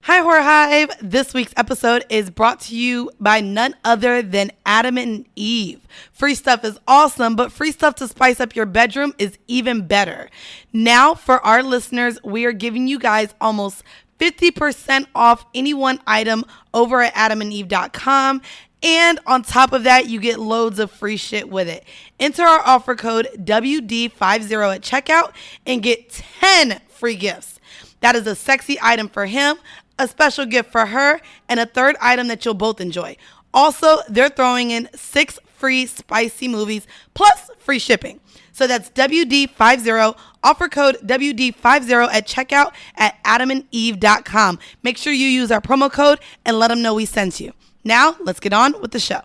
Hi, Whoreible. This week's episode is brought to you by none other than Adam and Eve. Free stuff is awesome, but free stuff to spice up your bedroom is even better. Now, for our listeners, we are giving you guys almost 50% off any one item over at adamandeve.com. And on top of that, you get loads of free shit with it. Enter our offer code WD50 at checkout and get 10 free gifts. That is a sexy item for him, a special gift for her, and a third item that you'll both enjoy. Also, they're throwing in 6 free spicy movies plus free shipping. So that's WD50, offer code WD50 at checkout at adamandeve.com. Make sure you use our promo code and let them know we sent you. Now, let's get on with the show.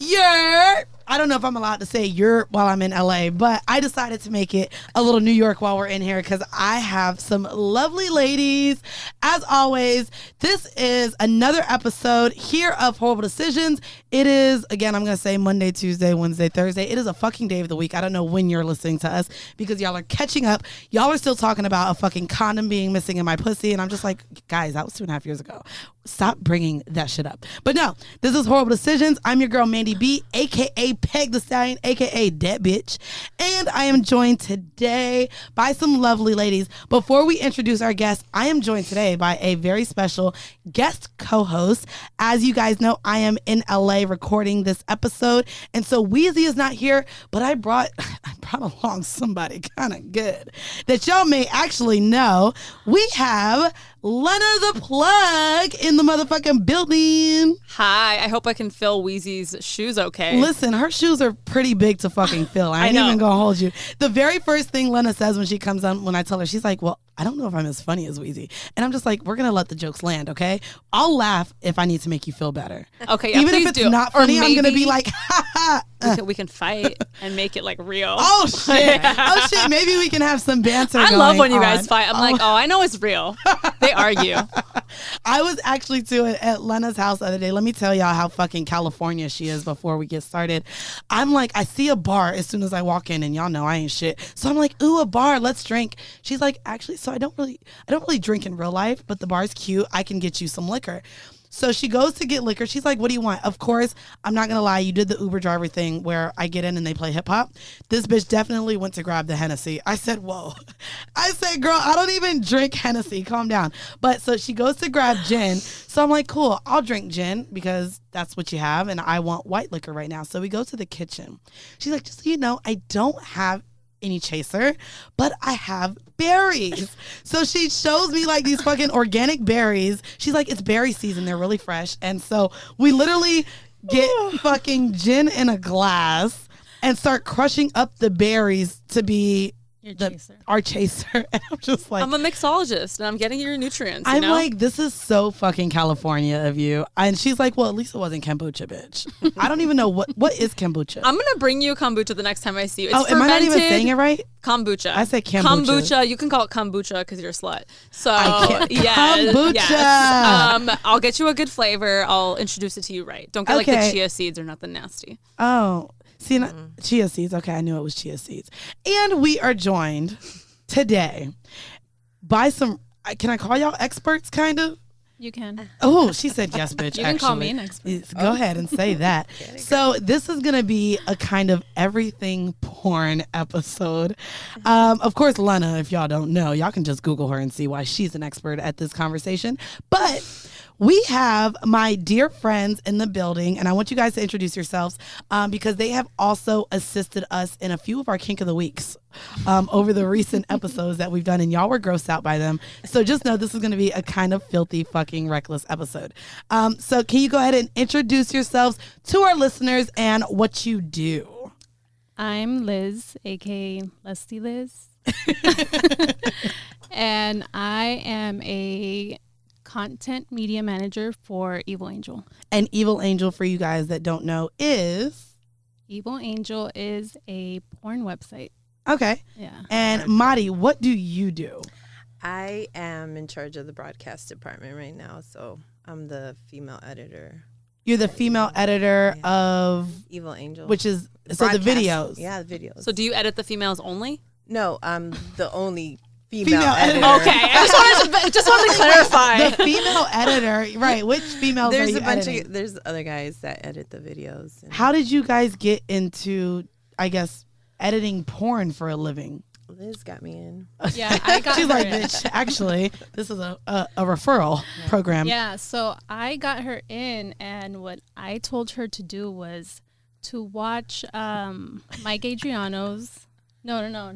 Yeah. I don't know if I'm allowed to say "you're" while I'm in LA, but I decided to make it a little New York while we're in here because I have some lovely ladies. As always, this is another episode here of Whoreible Decisions. It is, again, I'm going to say Monday, Tuesday, Wednesday, Thursday. It is a fucking day of the week. I don't know when you're listening to us because y'all are catching up. Y'all are still talking about a fucking condom being missing in my pussy. And I'm just like, guys, that was 2.5 years ago. Stop bringing that shit up. But no, this is Whoreible Decisions. I'm your girl, Mandy B, a.k.a. Peg the Stallion, a.k.a. That Bitch. And I am joined today by some lovely ladies. Before we introduce our guests, I am joined today by a very special guest co-host. As you guys know, I am in LA recording this episode. And so Weezy is not here, but I brought along somebody kind of good that y'all may actually know. We have Lena the Plug in the motherfucking building. Hi, I hope I can fill Weezy's shoes okay. Listen, her shoes are pretty big to fucking fill. I ain't even gonna hold you. The very first thing Lena says when she comes on, when I tell her, she's like, well, I don't know if I'm as funny as Weezy. And I'm just like, we're gonna let the jokes land, okay? I'll laugh if I need to make you feel better. Okay, yeah, even if it's not funny, I'm gonna be like, ha ha. We can fight and make it like real. Oh shit! Oh shit! Maybe we can have some banter. I love when you guys fight. I'm like, oh, I know it's real. They argue. I was actually at Lena's house the other day. Let me tell y'all how fucking California she is before we get started. I'm like, I see a bar as soon as I walk in, and y'all know I ain't shit. So I'm like, ooh, a bar, let's drink. She's like, actually, so I don't really drink in real life, but the bar's cute. I can get you some liquor. So she goes to get liquor. She's like, what do you want? Of course, I'm not going to lie. You did the Uber driver thing where I get in and they play hip hop. This bitch definitely went to grab the Hennessy. I said, whoa. I said, girl, I don't even drink Hennessy. Calm down. But so she goes to grab gin. So I'm like, cool, I'll drink gin because that's what you have. And I want white liquor right now. So we go to the kitchen. She's like, just so you know, I don't have any chaser, but I have berries. So she shows me like these fucking organic berries. She's like, it's berry season. They're really fresh. And so we literally get fucking gin in a glass and start crushing up the berries to be our chaser. And I'm just like, I'm a mixologist and I'm getting your nutrients. I'm like, this is so fucking California of you. And she's like, well, at least it wasn't kombucha, bitch. I don't even know what is kombucha. I'm gonna bring you kombucha the next time I see you. It's fermented. Am I not even saying it right? Kombucha. I said kombucha. Kombucha. You can call it kombucha because you're a slut. So I can't. yes, Kombucha. Yes. I'll get you a good flavor. I'll introduce it to you right. Don't get like the chia seeds or nothing nasty. Oh. See, chia seeds. Okay, I knew it was chia seeds. And we are joined today by some, can I call y'all experts, kind of? You can. Oh, she said yes, bitch. You can call me an expert. Go ahead and say that. So this is going to be a kind of everything porn episode. Of course, Lena, if y'all don't know, y'all can just Google her and see why she's an expert at this conversation. But we have my dear friends in the building, and I want you guys to introduce yourselves because they have also assisted us in a few of our Kink of the Weeks over the recent episodes that we've done, and y'all were grossed out by them. So just know this is going to be a kind of filthy, fucking reckless episode. So can you go ahead and introduce yourselves to our listeners and what you do? I'm Liz, aka Lusty Liz. And I am a content media manager for Evil Angel. And Evil Angel, for you guys that don't know, is? Evil Angel is a porn website. Okay. Yeah. And Madi, what do you do? I am in charge of the broadcast department right now, so I'm the female editor. You're the female editor of Evil Angel, which is so the videos. Yeah, the videos. So do you edit the females only? No, I'm the only Female editor. Okay, I just wanted to clarify. The female editor, right? Which females There's are you a bunch editing? of there's other guys that edit the videos. And How did you guys get into, I guess, editing porn for a living? Liz got me in. Yeah, I got She's her like, in. bitch, actually, this is a referral program. Yeah, so I got her in, and what I told her to do was to watch Mike Adriano's,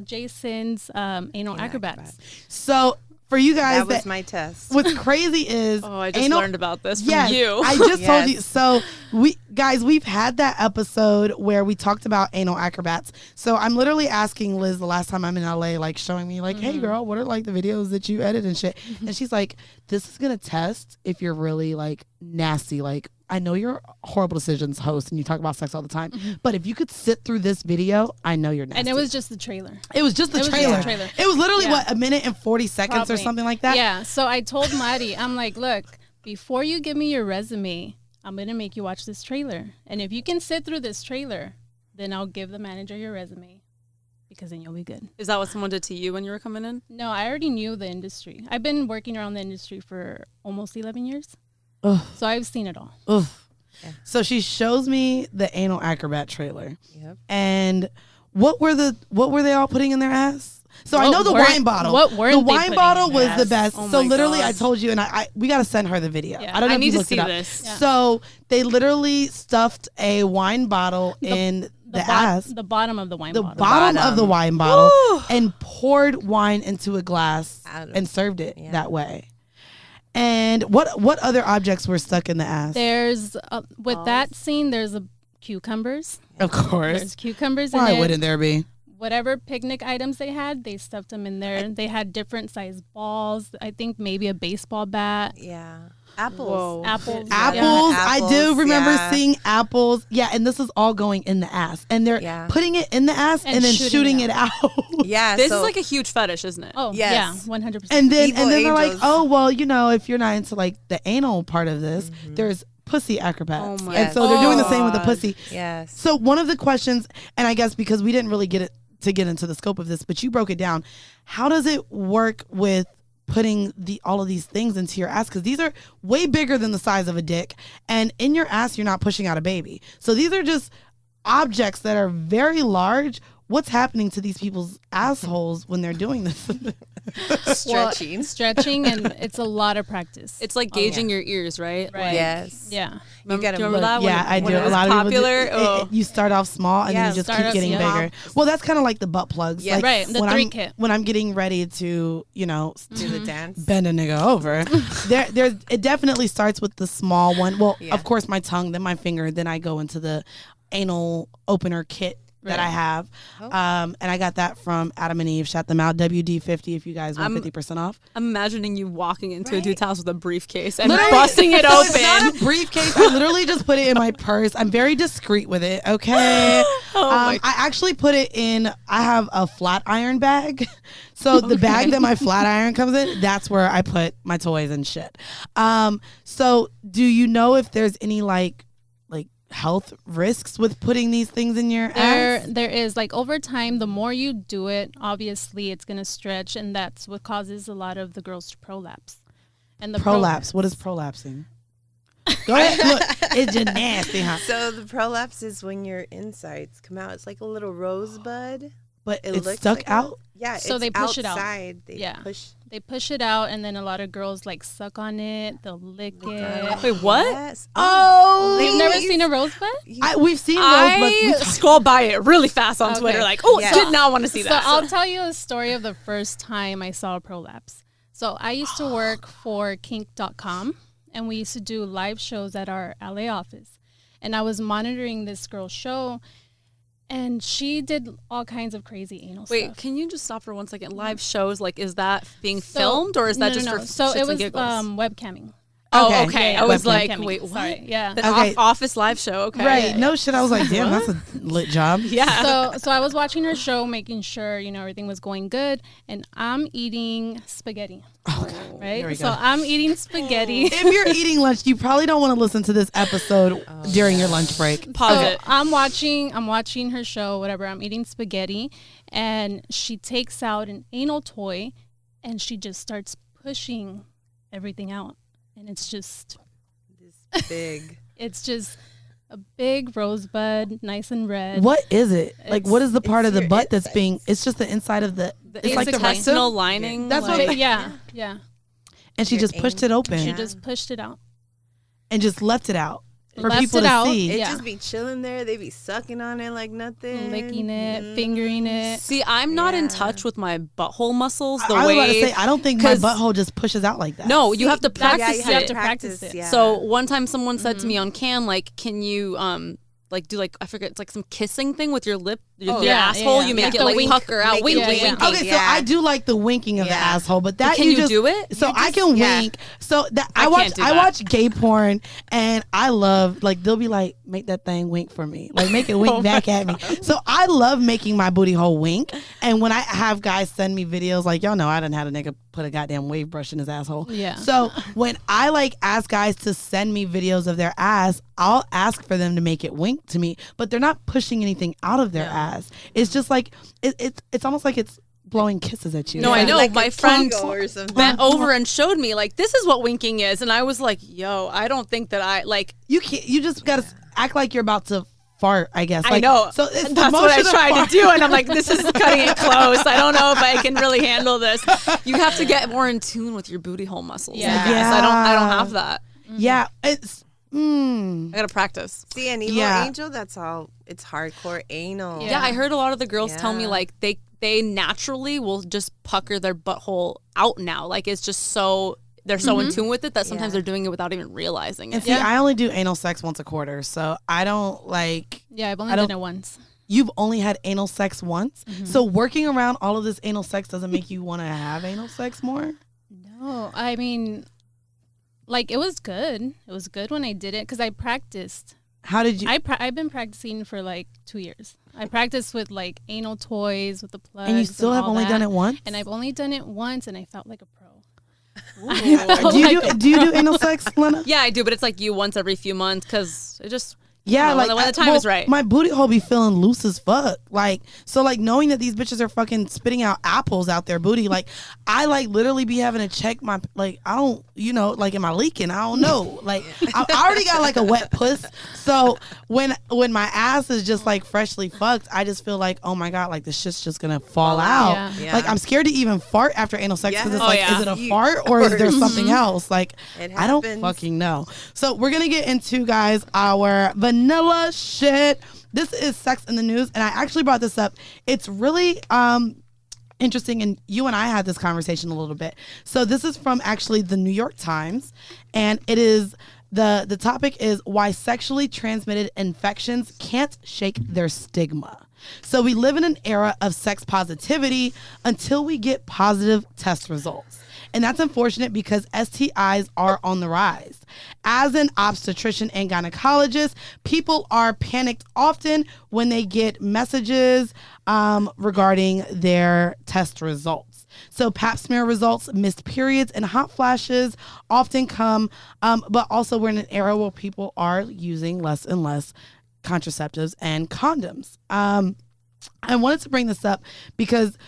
Jason's Anal Acrobats. So for you guys, That was my test. what's crazy is I just learned about this from yes, you. I just told you. Yes. So we've had that episode where we talked about anal acrobats. So I'm literally asking Liz the last time I'm in LA, like showing me like, hey girl, what are like the videos that you edit and shit? And she's like, this is gonna test if you're really like nasty. Like, I know you're a Horrible Decisions host and you talk about sex all the time, but if you could sit through this video, I know you're nasty. And it was just the trailer. It was just the trailer. It was literally what, a minute and 40 seconds or Probably. something like that. Yeah, so I told Maddie, I'm like, look, before you give me your resume, I'm going to make you watch this trailer. And if you can sit through this trailer, then I'll give the manager your resume because then you'll be good. Is that what someone did to you when you were coming in? No, I already knew the industry. I've been working around the industry for almost 11 years. Ugh. So I've seen it all. Ugh. Yeah. So she shows me the anal acrobat trailer. Yep. And what were they all putting in their ass? So I know the wine bottle. What weren't the they wine putting bottle in was their the ass? best. Oh So my literally, God. I told you, and we got to send her the video. Yeah. I don't know I if need you to looked see it up. this. Yeah. So they literally stuffed a wine bottle in the ass, The bottom of the wine the bottle. bottom of Bottom. the wine bottle, and poured wine into a glass Out of- and served it yeah. that way. And what other objects were stuck in the ass? There's, with that scene, there's cucumbers. Of course. There's cucumbers in Why it. wouldn't there be? Whatever picnic items they had, they stuffed them in there. They had different size balls. I think maybe a baseball bat. Yeah. Apples. Whoa. Apples. Apples. Yeah. I do remember yeah. seeing apples. Yeah, and this is all going in the ass. And they're Yeah. putting it in the ass and, And then shooting shooting it it out. Yeah. This so is like a huge fetish, isn't it? Oh, Yes. yeah, 100%. and then Evil they're like, angels. oh, well, if you're not into like the anal part of this, there's pussy acrobats. Oh my and so they're doing the same with the God. pussy. yes. So one of the questions, and I guess because we didn't really get into the scope of this, but you broke it down. How does it work with putting all of these things into your ass? Because these are way bigger than the size of a dick, and in your ass you're not pushing out a baby. So these are just objects that are very large. What's happening to these people's assholes when they're doing this? Stretching. Stretching, and it's a lot of practice. It's like gauging your ears, right? Right. Yes. Yeah. Remember, gotta do you remember look- that? Yeah, when, I do. when it A was lot popular. of people. You start off small and then Yeah, you just start keep off getting small. bigger. Well, that's kind of like the butt plugs. Yeah. Like Right, the when 3 I'm, kit. When I'm getting ready to, Do the dance. bend a nigga over, it definitely starts with the small one. Well, Yeah. of course, my tongue, then my finger, then I go into the anal opener kit that I have. Oh. And I got that from Adam and Eve. Shout them out. WD50 if you guys want 50% off. I'm imagining you walking into a dude's house with a briefcase and Literally- busting it So It's not open. a briefcase. I literally just put it in my purse. I'm very discreet with it. Okay. my I actually put it in. I have a flat iron bag. So the bag that my flat iron comes in, that's where I put my toys and shit. So do you know if there's any like health risks with putting these things in your ass? There is, like, over time, the more you do it, obviously it's going to stretch, and that's what causes a lot of the girls to prolapse. And the Prolapse. What is prolapsing? Go ahead. Look, it's just nasty, huh? So the prolapse is when your insides come out. It's like a little rosebud. But It it's looks stuck like out. Yeah. So it's they push it out. outside. They Yeah. push. They push it out, and then a lot of girls, like, suck on it. They'll lick it. Wait, what? Yes. Oh, You've never seen a rosebud? We've seen those, but we I scroll by it really fast on Okay. Twitter, like, oh, Yeah. did not want to see So that. I'll tell you a story of the first time I saw a prolapse. So I used to work for Kink.com, and we used to do live shows at our LA office. And I was monitoring this girl's show, and she did all kinds of crazy anal Wait, stuff. can you just stop for 1 second? Live shows, like, is that being filmed or is that No, just no. for So shits it and was giggles? webcamming. Oh, Okay. okay. Yeah, I was webcam. like, Webcamming. wait, what? Sorry, yeah. An Okay. office live show, okay. right. No shit. I was like, damn, that's a lit job. Yeah. So I was watching her show, making sure, everything was going good, and I'm eating spaghetti. Right? Here we So go. I'm eating spaghetti. If you're eating lunch, you probably don't want to listen to this episode during your lunch break. Pause So it. I'm watching her show, whatever. I'm eating spaghetti, and she takes out an anal toy and she just starts pushing everything out, and it's just This big. it's just a big rosebud, nice and red. What is it? Like, what is the part of the your butt that's insides. being? It's just the inside of the. It's like the intestinal rectum. lining. That's what like, I'm- Yeah. And she Your just pushed it open She Yeah. just pushed it out. and just left it out for Left people it to out. see. It Yeah. just be chilling there. They be sucking on it like nothing. Licking it, fingering it. See, I'm not in Yeah. touch with my butthole muscles the I was way. about to say, I don't think my 'cause- butthole just pushes out like that. No, you have to That's- practice you have it. to practice it. Yeah. So one time someone said to me on cam, like, can you like do like I forget, it's like some kissing thing with your lip, your yeah, asshole. yeah. You make Like it the like wink. pucker out, Make wink, it wink, wink. wink. Okay, so Yeah. I do like the winking of the Yeah. asshole, but that Can you just, do it? So You I just- can yeah. wink. So that I can't do I that. watch gay porn, and I love, like, they'll be like, make that thing wink for me, like make it wink back at me. So I love making my booty hole wink. And when I have guys send me videos, like, y'all know I done had a nigga put a goddamn wave brush in his asshole. Yeah. So when I like ask guys to send me videos of their ass, I'll ask for them to make it wink to me, but they're not pushing anything out of their ass. It's just like it's almost like it's blowing kisses at you. No, I know. Like My a friend Congo or something. bent over and showed me, like, this is what winking is, and I was like, yo, I don't think that I like. You can't. You just gotta act like you're about to fart. I guess. I Like, know. So it's the That's what I motion of tried fart. to do, and I'm like, this is cutting it close. I don't know if I can really handle this. You have to get more in tune with your booty hole muscles. Yeah. I guess. I don't have that. Yeah, it's. I gotta practice. See, an evil Yeah. angel, that's all. It's hardcore anal. Yeah, I heard a lot of the girls tell me Yeah. like they naturally will just pucker their butthole out now. Like it's just so they're so in tune with it that sometimes Yeah. they're doing it without even realizing And it. see, I only do anal sex once a quarter, so I don't like. Yeah, I've only I done don't- it once. You've only had anal sex once, so working around all of this anal sex doesn't make you want to have anal sex more. No, I mean, like it was good. It was good when I did it because I practiced. How did you? I've been practicing for like 2 years. I practiced with like anal toys with the plugs. and you still have all only that. done it once. And I've only done it once, and I felt like a pro. do you do you do anal sex, Lena? Yeah, I do, but it's like you once every few months because it just Yeah, when like the time is right. My booty hole be feeling loose as fuck. Like, so like knowing that these bitches are fucking spitting out apples out their booty, like I like literally be having to check my, like, I don't, like, am I leaking? I don't know. Like I already got like a wet puss. So when my ass is just like freshly fucked, I just feel like, oh my God, like this shit's just gonna fall out. Yeah. Yeah. Like I'm scared to even fart after anal sex because Yeah. it's Oh, like, yeah. is it a fart or is there something else? Like It I don't happens. fucking know. So we're gonna get into, guys, our vanilla shit. This is sex in the news, and I actually brought this up. It's really interesting, and you and I had this conversation a little bit. So this is from actually the New York Times, and it is the topic is why sexually transmitted infections can't shake their stigma. So we live in an era of sex positivity until we get positive test results. And that's unfortunate because STIs are on the rise. As an obstetrician and gynecologist, people are panicked often when they get messages regarding their test results. So pap smear results, missed periods, and hot flashes often come, but also we're in an era where people are using less and less contraceptives and condoms. I wanted to bring this up because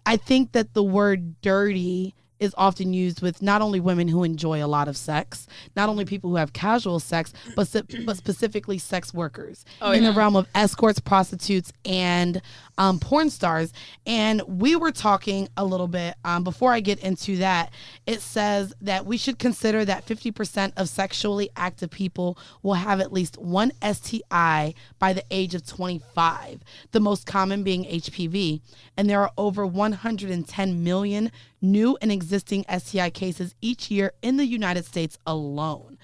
I think that the word dirty is often used with not only women who enjoy a lot of sex, not only people who have casual sex, but specifically sex workers in the realm of escorts, prostitutes, and porn stars. And we were talking a little bit, before I get into that, it says that we should consider that 50% of sexually active people will have at least one STI by the age of 25, the most common being HPV. And there are over 110 million new and existing STI cases each year in the United States alone.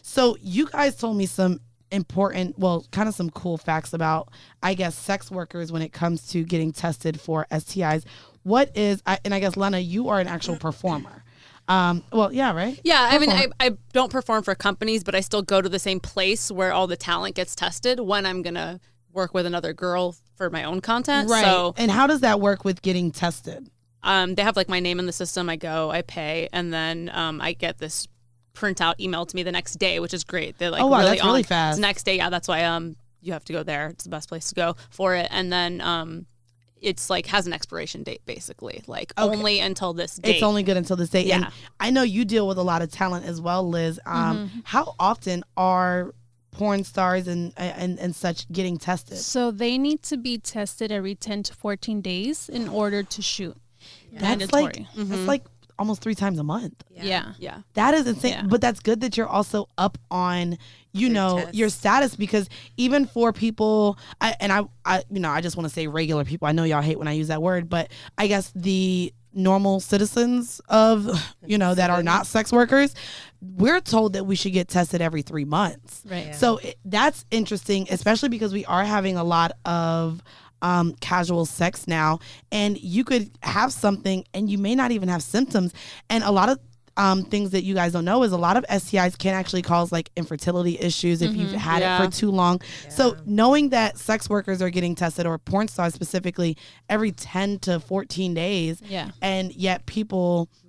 So you guys told me some important, well, kind of some cool facts about, I guess, sex workers when it comes to getting tested for STIs. What is, and I guess, Lena, you are an actual performer. Well, yeah, right? Yeah, I mean, I don't perform for companies, but I still go to the same place where all the talent gets tested when I'm going to work with another girl for my own content. Right. So And how does that work with getting tested? they have like my name in the system. I go, I pay, and then I get this printout emailed to me the next day, which is great. They're like, Oh, wow, really that's really on. fast. It's the next day. Yeah, that's why you have to go there. It's the best place to go for it. And then it's like has an expiration date basically, like only until this date. It's only good until this date. Yeah. And I know you deal with a lot of talent as well, Liz. How often are porn stars and such getting tested? So they need to be tested every 10 to 14 days in order to shoot. That's like that's like almost 3 times a month. Yeah. That is insane. Yeah. But that's good that you're also up on, you know, tests. your status, because even for people, I just want to say regular people. I know y'all hate when I use that word, but I guess the normal citizens of, you know, that are not sex workers, we're told that we should get tested every 3 months. Right. So that's interesting, especially because we are having a lot of casual sex now, and you could have something and you may not even have symptoms. And a lot of things that you guys don't know is a lot of STIs can actually cause like infertility issues if you've had it for too long. So knowing that sex workers are getting tested, or porn stars specifically, every 10 to 14 days, and yet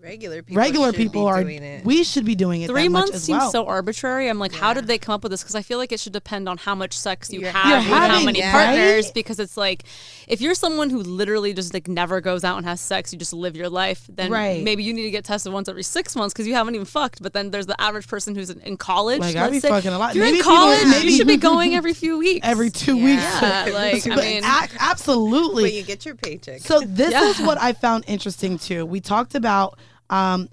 regular people are doing it. We should be doing it 3 that months much as seems well. so arbitrary. I'm like, how did they come up with this? Because I feel like it should depend on how much sex you You're have with how having, many right? partners. Because it's like, if you're someone who literally just like never goes out and has sex, you just live your life, then maybe you need to get tested once every 6 months because you haven't even fucked. But then there's the average person who's in college. Like, I be fucking a lot. If you're Maybe in college, people- you should be going every few weeks. every 2 weeks. Yeah, like, I But mean, absolutely. But you get your paycheck. So this is what I found interesting too. We talked about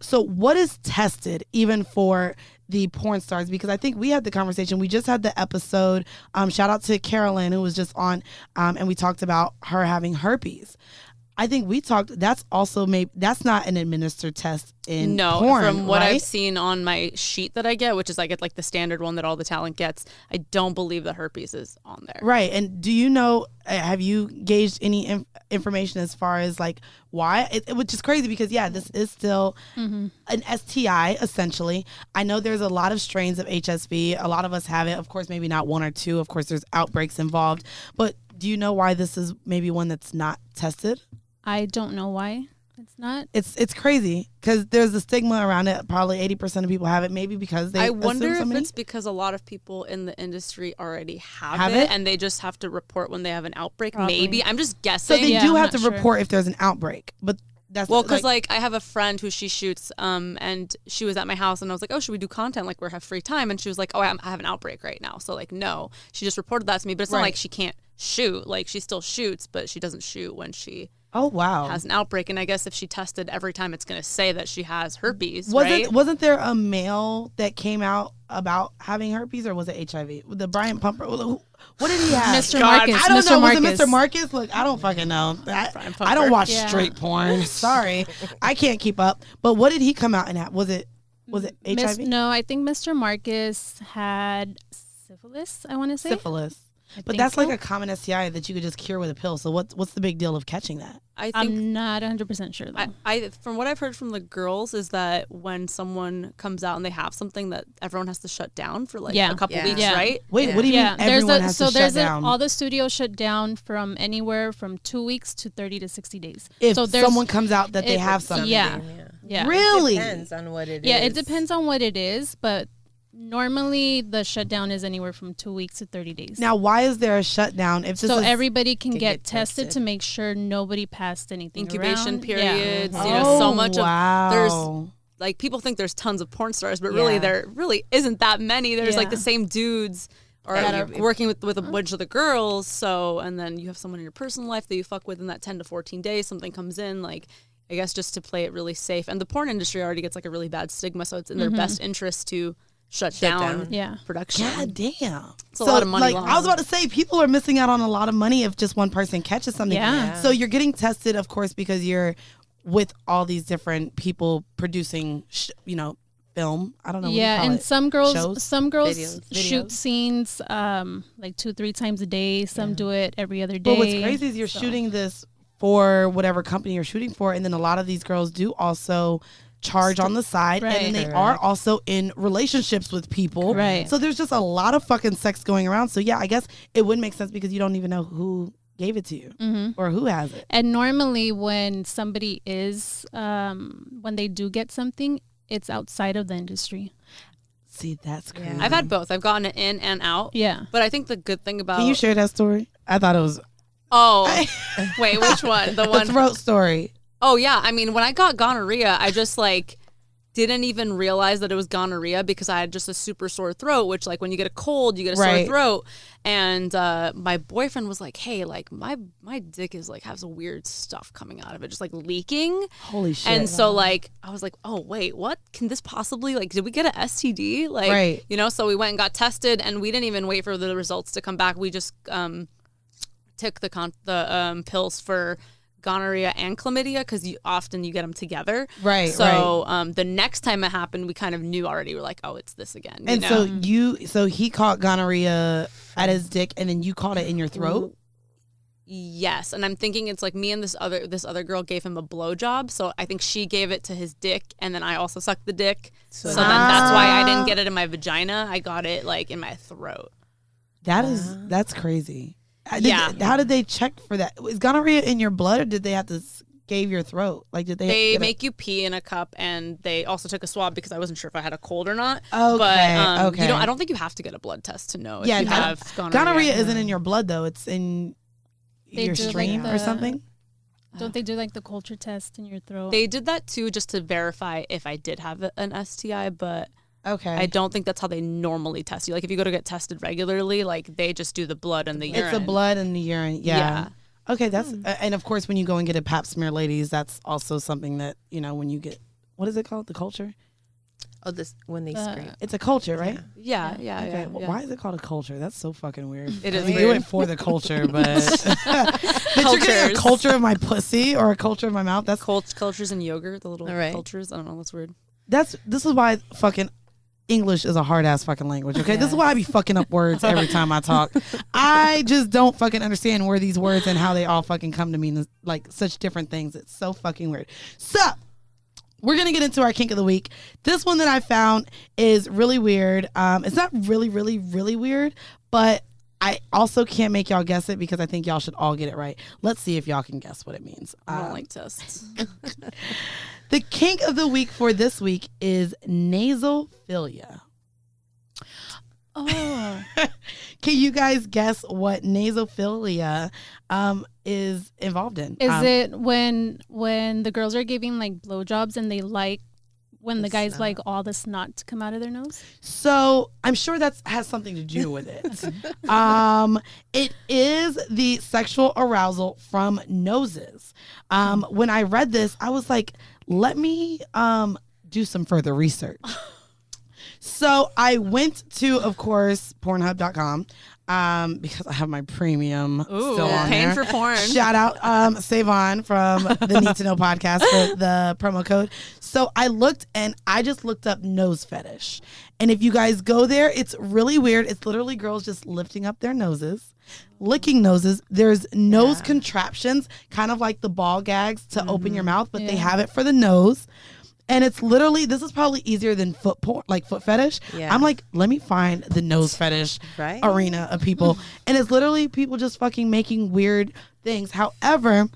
so what is tested even for the porn stars, because I think we had the conversation. We just had the episode. Shout out to Carolyn who was just on, and we talked about her having herpes. I think we talked. That's also that's not an administered test in porn. From what right? I've seen on my sheet that I get, which is I get like the standard one that all the talent gets, I don't believe that herpes is on there. Right. And do you know? Have you gauged any information as far as like why? Which is crazy because this is still an STI essentially. I know there's a lot of strains of HSV. A lot of us have it. Of course, maybe not 1 or 2. Of course, there's outbreaks involved. But do you know why this is maybe one that's not tested? I don't know why it's not. It's crazy because there's a stigma around it. Probably 80% of people have it. Maybe because they. I wonder assume so if many. it's because a lot of people in the industry already have it, and they just have to report when they have an outbreak. Probably. Maybe I'm just guessing. So they Yeah, do I'm have not to sure. report if there's an outbreak, but that's because like I have a friend who she shoots, and she was at my house, and I was like, oh, should we do content? Like we have free time, and she was like, oh, I have an outbreak right now. So like, no, she just reported that to me, but it's not like she can't shoot. Like she still shoots, but she doesn't shoot when she. Oh wow! Has an outbreak, and I guess if she tested every time, it's going to say that she has herpes. Wasn't there a male that came out about having herpes, or was it HIV? The Brian Pumper. What did he have? Mr. Marcus. I don't Mr. know. Marcus. Was it Mr. Marcus? Look, I don't fucking know. I don't watch straight porn. Sorry, I can't keep up. But what did he come out and have? Was it HIV? No, I think Mr. Marcus had syphilis. I want to say Syphilis. But think that's like so. a common STI that you could just cure with a pill. So what's the big deal of catching that? I think I'm not 100% sure though. I from what I've heard from the girls is that when someone comes out and they have something, that everyone has to shut down for like a couple weeks, right? Wait, what do you mean everyone has to shut down? All the studios shut down from anywhere from 2 weeks to 30 to 60 days. If so there's someone comes out that they have something. Yeah. Really? It depends on what it is. Yeah, it depends on what it is, but normally the shutdown is anywhere from 2 weeks to 30 days. Now, why is there a shutdown? If this so is, everybody can get tested to make sure nobody passed anything Incubation around. periods, Yeah. you know, so much wow. of there's like people think there's tons of porn stars, but really there really isn't that many. There's like the same dudes or working with a bunch of the girls. So, and then you have someone in your personal life that you fuck with in that 10 to 14 days, something comes in, like, I guess just to play it really safe. And the porn industry already gets like a really bad stigma. So it's in their best interest to shut down production. God damn. It's a lot of money Like, lost. I was about to say, people are missing out on a lot of money if just one person catches something. Yeah. So you're getting tested, of course, because you're with all these different people producing, film. I don't know. Yeah, and some girls Videos. shoot scenes like 2-3 times a day. Some do it every other day. But what's crazy is you're shooting this for whatever company you're shooting for, and then a lot of these girls do also charge on the side, and then they are also in relationships with people. Right. So there's just a lot of fucking sex going around. So yeah, I guess it would make sense because you don't even know who gave it to you or who has it. And normally when somebody is, when they do get something, it's outside of the industry. See, that's crazy. I've had both. I've gotten it in and out. Yeah. But I think the good thing about Can you share that story? I thought it was Oh, wait, which one? The one throat story. Oh yeah, I mean, when I got gonorrhea, I just like didn't even realize that it was gonorrhea because I had just a super sore throat, which like when you get a cold, you get a sore throat. And my boyfriend was like, hey, like my dick is like has some weird stuff coming out of it, just like leaking. Holy shit. And so like I was like, oh wait, what can this possibly like, did we get an STD? Like, you know, so we went and got tested and we didn't even wait for the results to come back. We just took the pills for gonorrhea and chlamydia because often you get them together. So the next time it happened, we kind of knew already. We're like, oh, it's this again. And know? so he caught gonorrhea at his dick, and then you caught it in your throat. Yes, and I'm thinking it's like me and this other girl gave him a blowjob, so I think she gave it to his dick, and then I also sucked the dick. So then that's why I didn't get it in my vagina. I got it like in my throat. That's crazy. How did they check for that? Is gonorrhea in your blood, or did they have to scave your throat? Like, did they make you pee in a cup, and they also took a swab because I wasn't sure if I had a cold or not. Okay, but I don't think you have to get a blood test to know if you have gonorrhea. Gonorrhea isn't in your blood though; it's in your stream or something. Don't they do like the culture test in your throat? They did that too, just to verify if I did have an STI, but. Okay. I don't think that's how they normally test you. Like if you go to get tested regularly, like they just do the blood and the urine. It's the blood and the urine. Yeah. Okay. That's and of course when you go and get a pap smear, ladies, that's also something that when you get what is it called? The culture. Oh, when they scrape. It's a culture, right? Yeah. Okay. Yeah. Well, why is it called a culture? That's so fucking weird. It is. We do it for the culture, but you're getting a culture of my pussy or a culture of my mouth. That's cultures in yogurt. The little cultures. I don't know. That's weird. This is why fucking English is a hard ass fucking language, okay? This is why I be fucking up words every time I talk. I just don't fucking understand where these words and how they all fucking come to mean like such different things. It's so fucking weird. So, we're going to get into our kink of the week. This one that I found is really weird. It's not really, really, really weird, but I also can't make y'all guess it because I think y'all should all get it right. Let's see if y'all can guess what it means. I don't like tests. The kink of the week for this week is nasophilia. Oh. Can you guys guess what nasophilia is involved in? Is it when the girls are giving like blowjobs and they like when the guys like all the snot to come out of their nose? So I'm sure that has something to do with it. It is the sexual arousal from noses. When I read this, I was like, let me do some further research. So I went to, of course, Pornhub.com because I have my premium still on paying there. for porn. Shout out Save On from the Need to Know podcast for the promo code. So I looked and I just looked up nose fetish. And if you guys go there, it's really weird. It's literally girls just lifting up their noses, licking noses. There's nose contraptions, kind of like the ball gags to open your mouth, but they have it for the nose. And it's literally, this is probably easier than foot porn, like foot fetish. Yeah. I'm like, let me find the nose fetish arena of people. And it's literally people just fucking making weird things. However,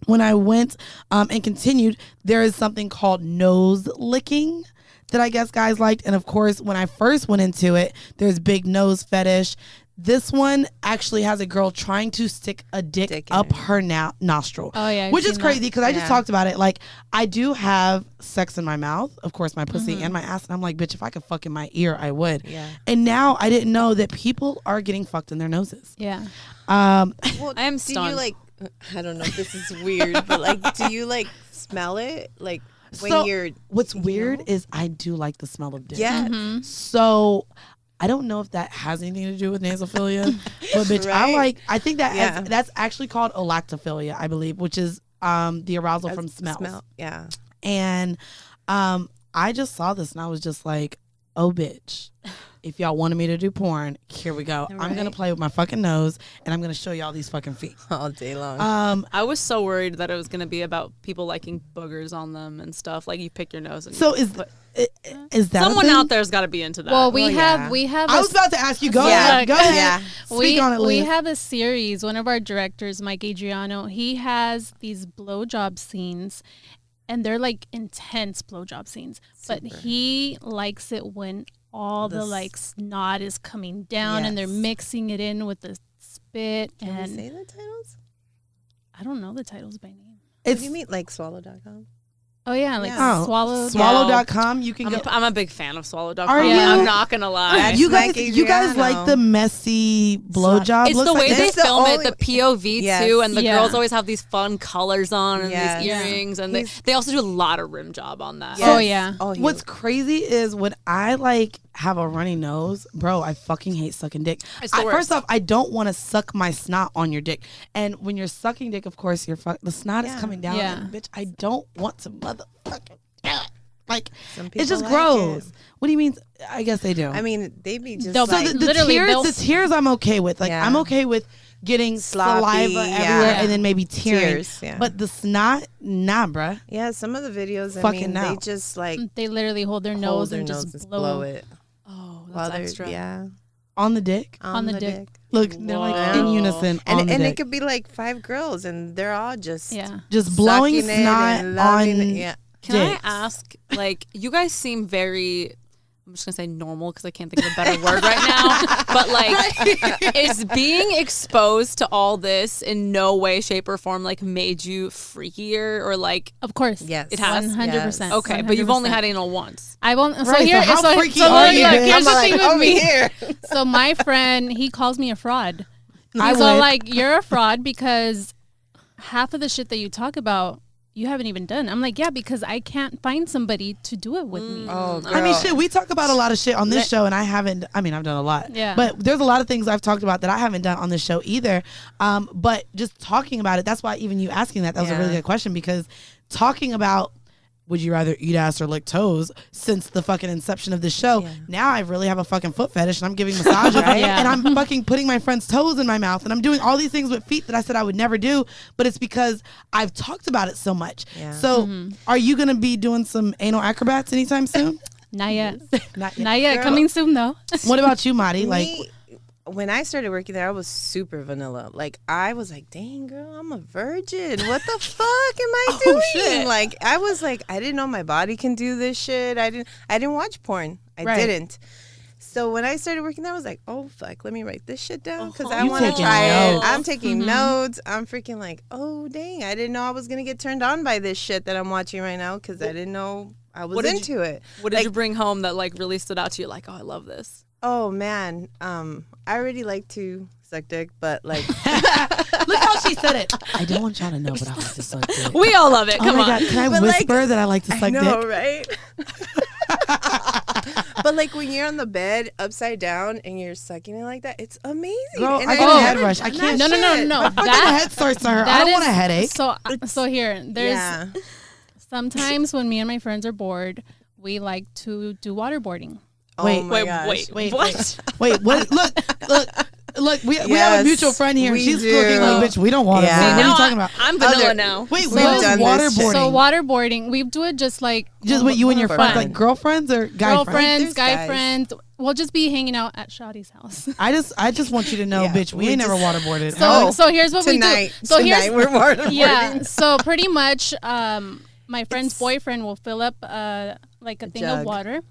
when I went and continued, there is something called nose licking that I guess guys liked. And of course, when I first went into it, there's big nose fetish. This one actually has a girl trying to stick a dick up her nostril. Oh, yeah. Which is crazy because I just talked about it. Like, I do have sex in my mouth, of course, my pussy and my ass. And I'm like, bitch, if I could fuck in my ear, I would. Yeah. And now I didn't know that people are getting fucked in their noses. Yeah. Well, I am stunned. Do you like, I don't know if this is weird, but like, do you like smell it? Like, when you're. What's weird is I do like the smell of dick. Yeah. Mm-hmm. So I don't know if that has anything to do with nasophilia, but bitch, I think that that's actually called olactophilia, I believe, which is the arousal from smells. Yeah. And I just saw this and I was just like, oh bitch, if y'all wanted me to do porn, here we go. Right. I'm gonna play with my fucking nose and I'm gonna show y'all these fucking feet all day long. I was so worried that it was gonna be about people liking boogers on them and stuff. Like you pick your nose and is that someone out there's got to be into that? Well, we have. I was about to ask you. Go ahead. Go ahead. Yeah. Speak on it, Lena. We have a series. One of our directors, Mike Adriano, he has these blowjob scenes, and they're like intense blowjob scenes. Super. But he likes it when all the like snot is coming down, and they're mixing it in with the it. Can and we say the titles? I don't know the titles by name. What do you mean, like swallow.com? Oh, yeah, like Swallow. Swallow.com. You can I'm a big fan of Swallow.com. Are you? I'm not going to lie. You guys like the messy blowjob? It's the way they film it, the POV too, and the girls always have these fun colors on and these earrings, and they also do a lot of rim job on that. Yes. Oh, yeah. What's crazy is when I have a runny nose, bro, I fucking hate sucking dick. First off, I don't want to suck my snot on your dick. And when you're sucking dick, of course, the snot is coming down. Yeah. And, bitch, I don't want to motherfucking it's just gross. What do you mean? I guess they do. I mean, they be just the tears I'm okay with. I'm okay with getting saliva everywhere and then maybe tearing. But the snot, nah, bruh. Yeah, some of the videos, they just they literally hold their nose and just blow it. Oh, that's extra. Yeah. On the dick? On the dick. Look, they're in unison. And it could be 5 girls and they're all just blowing snot on. Can I ask, you guys seem very, I'm just going to say normal because I can't think of a better word right now, but is being exposed to all this in no way, shape, or form made you freakier or Of course. Yes. It has. 100%. Yes. Okay, 100%. But you've only had anal once. I've only, so how freaky are you? Here's the thing with me. Here. So my friend, he calls me a fraud. He's all you're a fraud because half of the shit that you talk about, you haven't even done. I'm like, yeah, because I can't find somebody to do it with me. Oh, girl. I mean, shit, we talk about a lot of shit on this show, and I've done a lot. Yeah. But there's a lot of things I've talked about that I haven't done on this show either. But just talking about it, that's why even you asking that was a really good question, because talking about would you rather eat ass or lick toes since the fucking inception of the show, now I really have a fucking foot fetish, and I'm giving massages, and I'm fucking putting my friend's toes in my mouth, and I'm doing all these things with feet that I said I would never do, but it's because I've talked about it so much. Yeah. So are you going to be doing some anal acrobats anytime soon? Not yet. Not yet. Girl, coming soon, though. What about you, Madi? When I started working there, I was super vanilla. I was like, dang, girl, I'm a virgin. What the fuck am I doing? Shit. I was I didn't know my body can do this shit. I didn't watch porn. I didn't. So when I started working there, I was like, oh, fuck, let me write this shit down because I want to try it. I'm taking notes. I'm freaking oh, dang, I didn't know I was going to get turned on by this shit that I'm watching right now because I didn't know I was into it. What did you bring home that really stood out to you? Oh, I love this. Oh, man. I already like to suck dick, but look how she said it. I don't want y'all to know, but I like to suck dick. We all love it. Come on. God, can I whisper that I like to suck dick? I know, right? But when you're on the bed upside down and you're sucking it like that, it's amazing. Girl, I get a head rush. I can't. No. My head starts to hurt. I don't want a headache. So here, there's sometimes when me and my friends are bored, we like to do waterboarding. Wait, what? Wait, what? Look, we have a mutual friend here. And she's looking bitch, we don't want to. What are you talking about? I'm vanilla now. Wait, what is waterboarding? So waterboarding, we do it just with you and your friends, girlfriends or guy friends? Guy friends. We'll just be hanging out at Shawty's house. I just want you to know, bitch, we ain't never waterboarded. So here's what we do. So tonight we're waterboarding. Yeah. So pretty much, my friend's boyfriend will fill up a thing of water.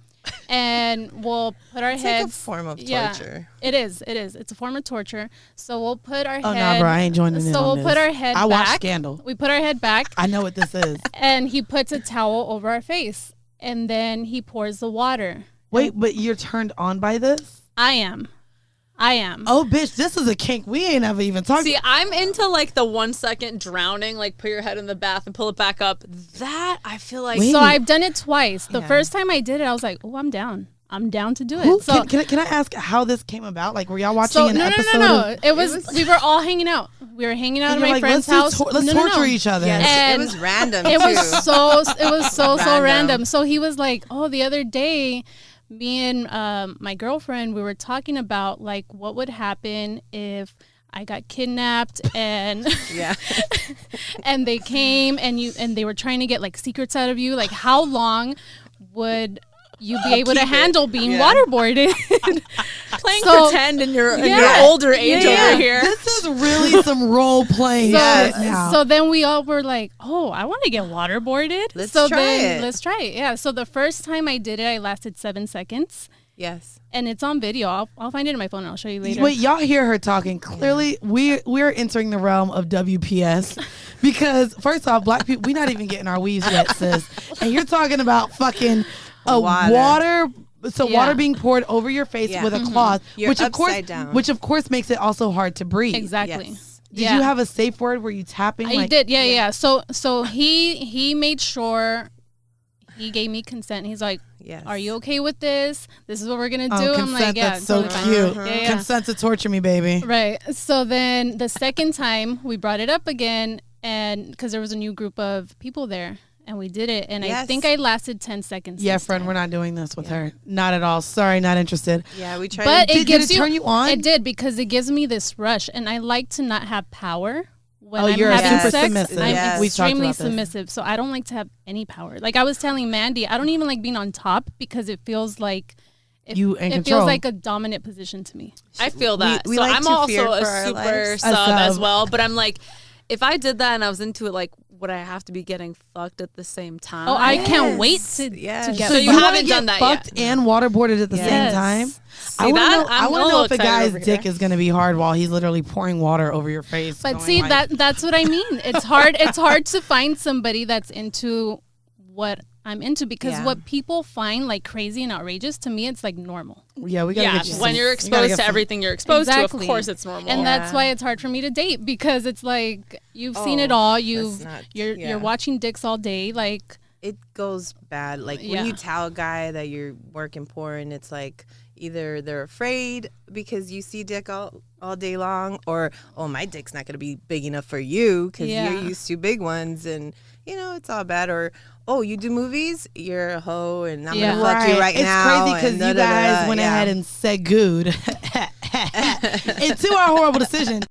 And we'll put our heads. It's like a form of torture. It is. It's a form of torture. So we'll put our head. Oh no, bro, I ain't joining in. So we'll put our head back. I watch Scandal. We put our head back. I know what this is. And he puts a towel over our face, and then he pours the water. Wait, but you're turned on by this? I am. Oh, bitch, this is a kink we ain't ever even talked. See, I'm into the 1 second drowning, put your head in the bath and pull it back up. That I feel like. So I've done it twice. The first time I did it, I was like, oh, I'm down. I'm down to do it. So can I ask how this came about? Were y'all watching an episode? No. It was we were all hanging out. We were hanging out at my friend's house. Let's torture each other. Yes, and it was random. It was so random. So he was like, oh, the other day, me and my girlfriend, we were talking about what would happen if I got kidnapped and and they came and they were trying to get secrets out of you. How long would you be able to handle being waterboarded? Playing pretend in your older age over here. This is really some role playing. So then we all were like, oh, I want to get waterboarded. Let's try it. Let's try it. Yeah. So the first time I did it, I lasted 7 seconds. Yes. And it's on video. I'll find it in my phone and I'll show you later. Wait, y'all hear her talking. Clearly, we're entering the realm of WPS because, first off, black people, we're not even getting our weaves wet, sis. And you're talking about fucking water. So water being poured over your face with a cloth, which of course makes it also hard to breathe. Exactly. Yes. Did you have a safe word? Were you tapping? I did. Yeah. So he made sure he gave me consent. He's like, are you okay with this? This is what we're going to do. I'm like, yeah. That's so cute. Yeah. Consent to torture me, baby. Right. So then the second time we brought it up again, and because there was a new group of people there. And we did it. And I think I lasted 10 seconds. Yeah, friend, we're not doing this with her. Not at all. Sorry, not interested. Yeah, we tried. But did it turn you on? It did, because it gives me this rush. And I like to not have power when I'm you're having super sex. submissive. I'm We talked extremely about this. submissive. So I don't like to have any power. Like I was telling Mandy, I don't even like being on top because it feels like it feels like a dominant position to me. I feel that. We so like I'm to also fear a for our super lives. sub as well. But I'm like, if I did that and I was into it, like, would I have to be getting fucked at the same time? Oh, I can't wait to get So fucked. you haven't done that fucked yet. and waterboarded at the same time? I want to know if a guy's dick is going to be hard while he's literally pouring water over your face. But see, that's what I mean. It's hard. It's hard to find somebody that's into what I'm into, because what people find like crazy and outrageous, to me, it's like normal. Yeah, we gotta get you when you're exposed to everything you're exposed to, of course it's normal. And that's why it's hard for me to date, because it's like you've seen it all. You're watching dicks all day. Like it goes bad. Like when you tell a guy that you're working porn, it's like either they're afraid because you see dick all day long, or my dick's not gonna be big enough for you because you're used to big ones, and it's all bad. Or you do movies, you're a hoe, and I'm gonna fuck you right now. It's crazy because you guys went ahead and said good into our horrible decision.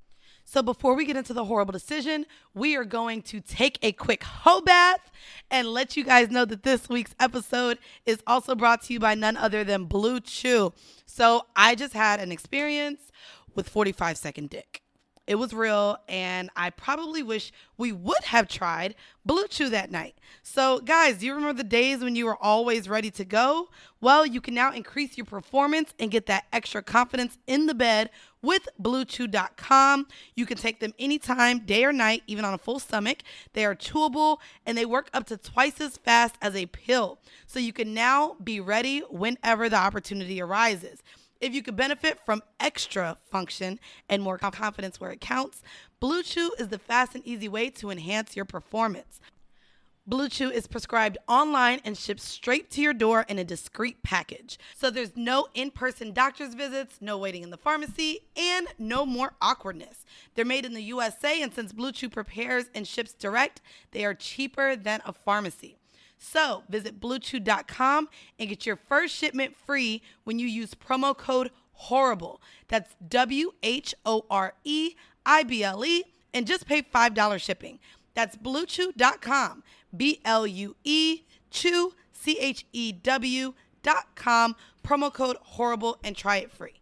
So before we get into the horrible decision, we are going to take a quick hoe bath and let you guys know that this week's episode is also brought to you by none other than Blue Chew. So I just had an experience with 45-second dick. It was real, and I probably wish we would have tried Blue Chew that night. So, guys, do you remember the days when you were always ready to go? Well, you can now increase your performance and get that extra confidence in the bed with BlueChew.com. You can take them anytime, day or night, even on a full stomach. They are chewable, and they work up to twice as fast as a pill. So you can now be ready whenever the opportunity arises. If you could benefit from extra function and more confidence where it counts, Blue Chew is the fast and easy way to enhance your performance. Blue Chew is prescribed online and shipped straight to your door in a discreet package. So there's no in-person doctor's visits, no waiting in the pharmacy, and no more awkwardness. They're made in the USA, and since Blue Chew prepares and ships direct, they are cheaper than a pharmacy. So visit BlueChew.com and get your first shipment free when you use promo code HORRIBLE. That's WHOREIBLE, and just pay $5 shipping. That's BlueChew.com, BLUE Chew CHEW.com, promo code HORRIBLE, and try it free.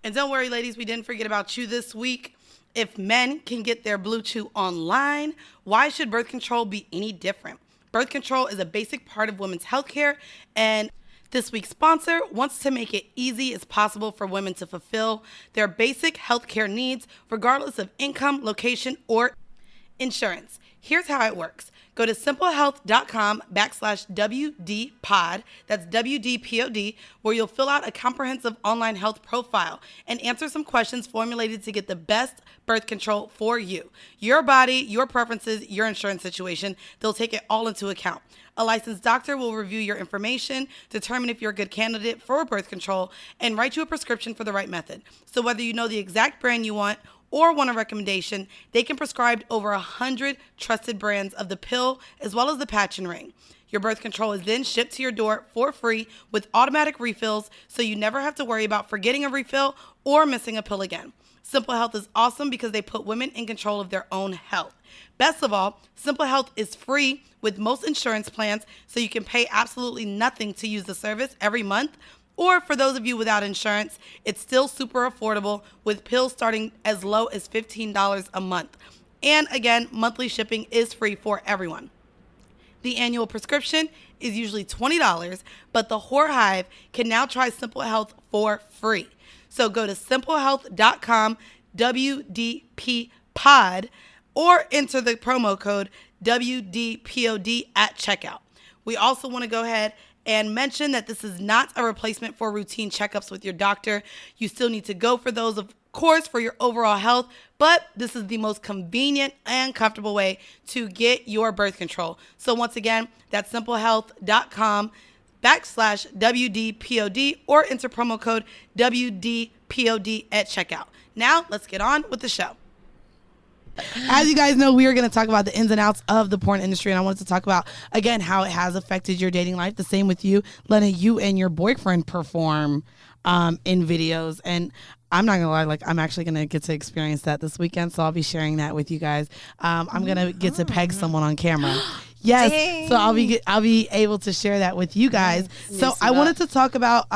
And don't worry, ladies, we didn't forget about you this week. If men can get their Blue Chew online, why should birth control be any different? Birth control is a basic part of women's healthcare, and this week's sponsor wants to make it easy as possible for women to fulfill their basic healthcare needs, regardless of income, location, or insurance. Here's how it works. Go to simplehealth.com/WDPOD, that's WDPOD, where you'll fill out a comprehensive online health profile and answer some questions formulated to get the best birth control for you. Your body, your preferences, your insurance situation, they'll take it all into account. A licensed doctor will review your information, determine if you're a good candidate for birth control, and write you a prescription for the right method. So whether you know the exact brand you want or want a recommendation, they can prescribe over 100 trusted brands of the pill as well as the patch and ring. Your birth control is then shipped to your door for free with automatic refills, so you never have to worry about forgetting a refill or missing a pill again. Simple Health is awesome because they put women in control of their own health. Best of all, Simple Health is free with most insurance plans, so you can pay absolutely nothing to use the service every month. Or for those of you without insurance, it's still super affordable with pills starting as low as $15 a month. And again, monthly shipping is free for everyone. The annual prescription is usually $20, but the Whore Hive can now try Simple Health for free. So go to simplehealth.com, WDP pod, or enter the promo code WDPOD at checkout. We also want to go ahead and mention that this is not a replacement for routine checkups with your doctor. You still need to go for those, of course, for your overall health, but this is the most convenient and comfortable way to get your birth control. So once again, that's simplehealth.com /WDPOD or enter promo code WDPOD at checkout. Now, let's get on with the show. As you guys know, we are going to talk about the ins and outs of the porn industry, and I wanted to talk about, again, how it has affected your dating life. The same with you, Lena. You and your boyfriend perform in videos, and I'm not going to lie, like, I'm actually going to get to experience that this weekend, so I'll be sharing that with you guys. I'm going to get to peg someone on camera. Yes, dang. So I'll be able to share that with you guys. So I wanted to talk about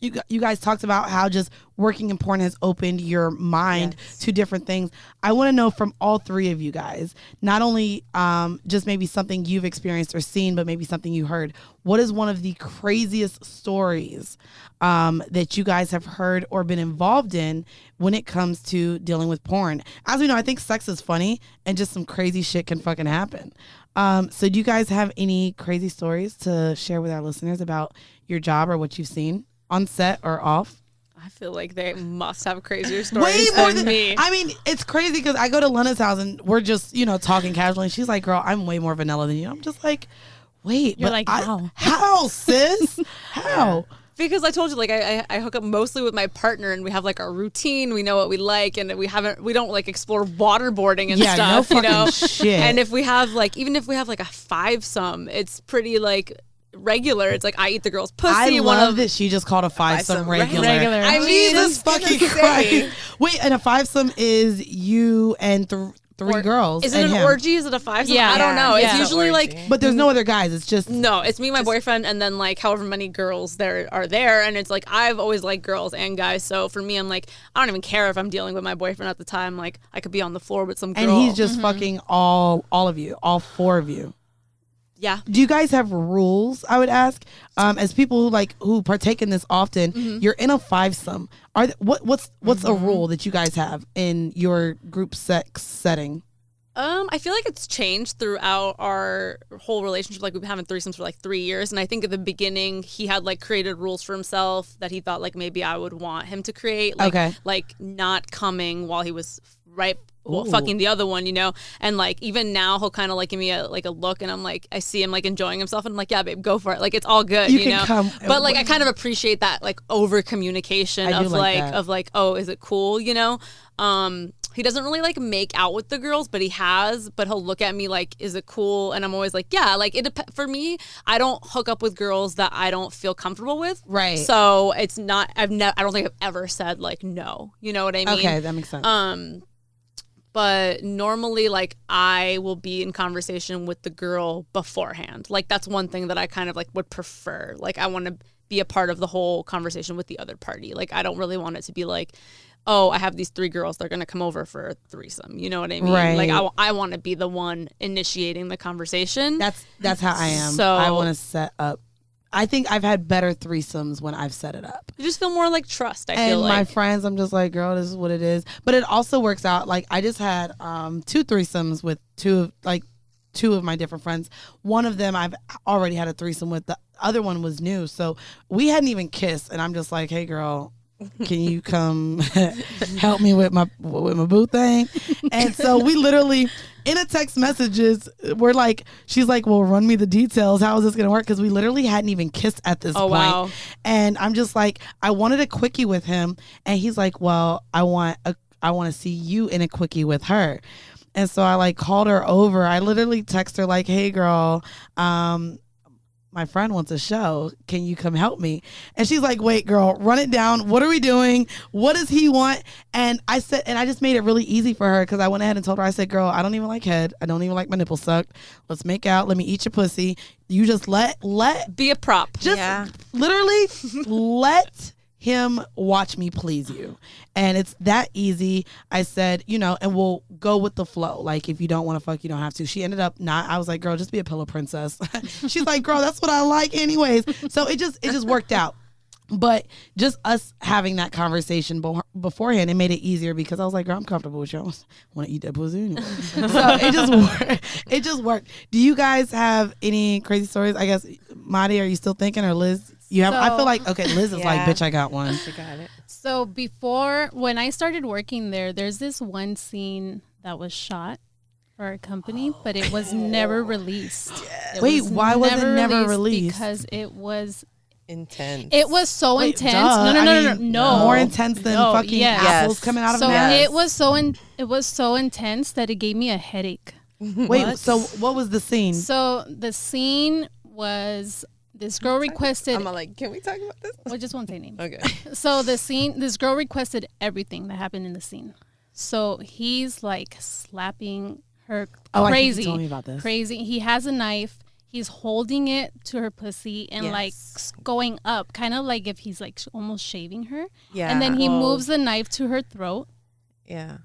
you guys talked about how just working in porn has opened your mind to different things. I want to know from all three of you guys, not only just maybe something you've experienced or seen, but maybe something you heard. What is one of the craziest stories that you guys have heard or been involved in when it comes to dealing with porn? As we know, I think sex is funny and just some crazy shit can fucking happen. So do you guys have any crazy stories to share with our listeners about your job or what you've seen on set or off? I feel like they must have crazier stories than me. I mean, it's crazy because I go to Lena's house and we're just, talking casually. And she's like, girl, I'm way more vanilla than you. I'm just like, wait. You're like, how? How, sis? How? Because I told you, like, I hook up mostly with my partner and we have like our routine. We know what we like, and we don't like explore waterboarding and stuff, no fucking shit. And if we have like, even if we have like a fivesome, it's pretty like regular. It's like I eat the girl's pussy. I love that she just called a fivesome regular. I mean, Jesus fucking Christ. Wait, and a fivesome is you and three girls. Is it an orgy? Is it a fivesome? Yeah. I don't know. Yeah. It's usually like, but there's no other guys. It's just no. It's me, my boyfriend, and then like however many girls there are there. And it's like I've always liked girls and guys. So for me, I'm like I don't even care if I'm dealing with my boyfriend at the time. Like I could be on the floor with some girl, and he's just fucking all of you, all four of you. Yeah. Do you guys have rules? I would ask, as people who partake in this often. You're in a fivesome. What's a rule that you guys have in your group sex setting? I feel like it's changed throughout our whole relationship. Like we've been having threesomes for like 3 years, and I think at the beginning he had like created rules for himself that he thought like maybe I would want him to create. Like, like not coming while he was fucking the other one, and like even now he'll kind of like give me a look, and I'm like I see him like enjoying himself, and I'm like, yeah babe, go for it, like it's all good, you know. Come, but like I kind of appreciate that like over communication of like oh, is it cool, He doesn't really like make out with the girls, but he'll look at me like, is it cool? And I'm always like, yeah, like for me, I don't hook up with girls that I don't feel comfortable with. Right. So it's not, I don't think I've ever said like, no, you know what I mean? Okay. That makes sense. But normally like I will be in conversation with the girl beforehand. Like that's one thing that I kind of like would prefer. Like I want to be a part of the whole conversation with the other party. Like I don't really want it to be like, oh, I have these 3 girls, they're going to come over for a threesome. You know what I mean? Right. Like I want to be the one initiating the conversation. That's how I am. So I want to set up. I think I've had better threesomes when I've set it up. You just feel more like trust, I feel like. And my friends, I'm just like, girl, this is what it is. But it also works out. Like I just had 2 threesomes with two of my different friends. One of them I've already had a threesome with. The other one was new. So we hadn't even kissed. And I'm just like, hey, girl, can you come help me with my boo thing? And so we literally in a text messages, we're like, she's like, well, run me the details. How is this gonna work? Because we literally hadn't even kissed at this point. Wow. And I'm just like, I wanted a quickie with him, and he's like, well, I want to see you in a quickie with her. And so I like called her over. I literally text her like, hey girl, my friend wants a show. Can you come help me? And she's like, wait, girl, run it down. What are we doing? What does he want? And I said, and I just made it really easy for her because I went ahead and told her, I said, girl, I don't even like head. I don't even like my nipple sucked. Let's make out. Let me eat your pussy. You just let be a prop. Just literally let him watch me please you. And it's that easy. I said, you know, and we'll go with the flow. Like, if you don't want to fuck, you don't have to. She ended up not. I was like, girl, just be a pillow princess. She's like, girl, that's what I like anyways. So it just worked out. But just us having that conversation beforehand, it made it easier because I was like, girl, I'm comfortable with you. I want to eat that pussy anyway. So it just worked. It just worked. Do you guys have any crazy stories? I guess, Madi, are you still thinking, or Liz? You have. I feel like, okay, Liz is like, bitch, I got one. She got it. So before, when I started working there's this one scene that was shot for our company, but it was never released. Wait, why was it never released? Because it was intense. It was so intense. No. More intense than fucking apples coming out of so an ass. It was so intense that it gave me a headache. Wait, so what was the scene? So the scene was this girl requested. I'm like, can we talk about this? Well, just won't say names. Okay. So the scene, this girl requested everything that happened in the scene. So he's like slapping her crazy. I think you told me about this. Crazy. He has a knife. He's holding it to her pussy and like going up, kind of like if he's like almost shaving her. Yeah. And then he moves the knife to her throat. Yeah.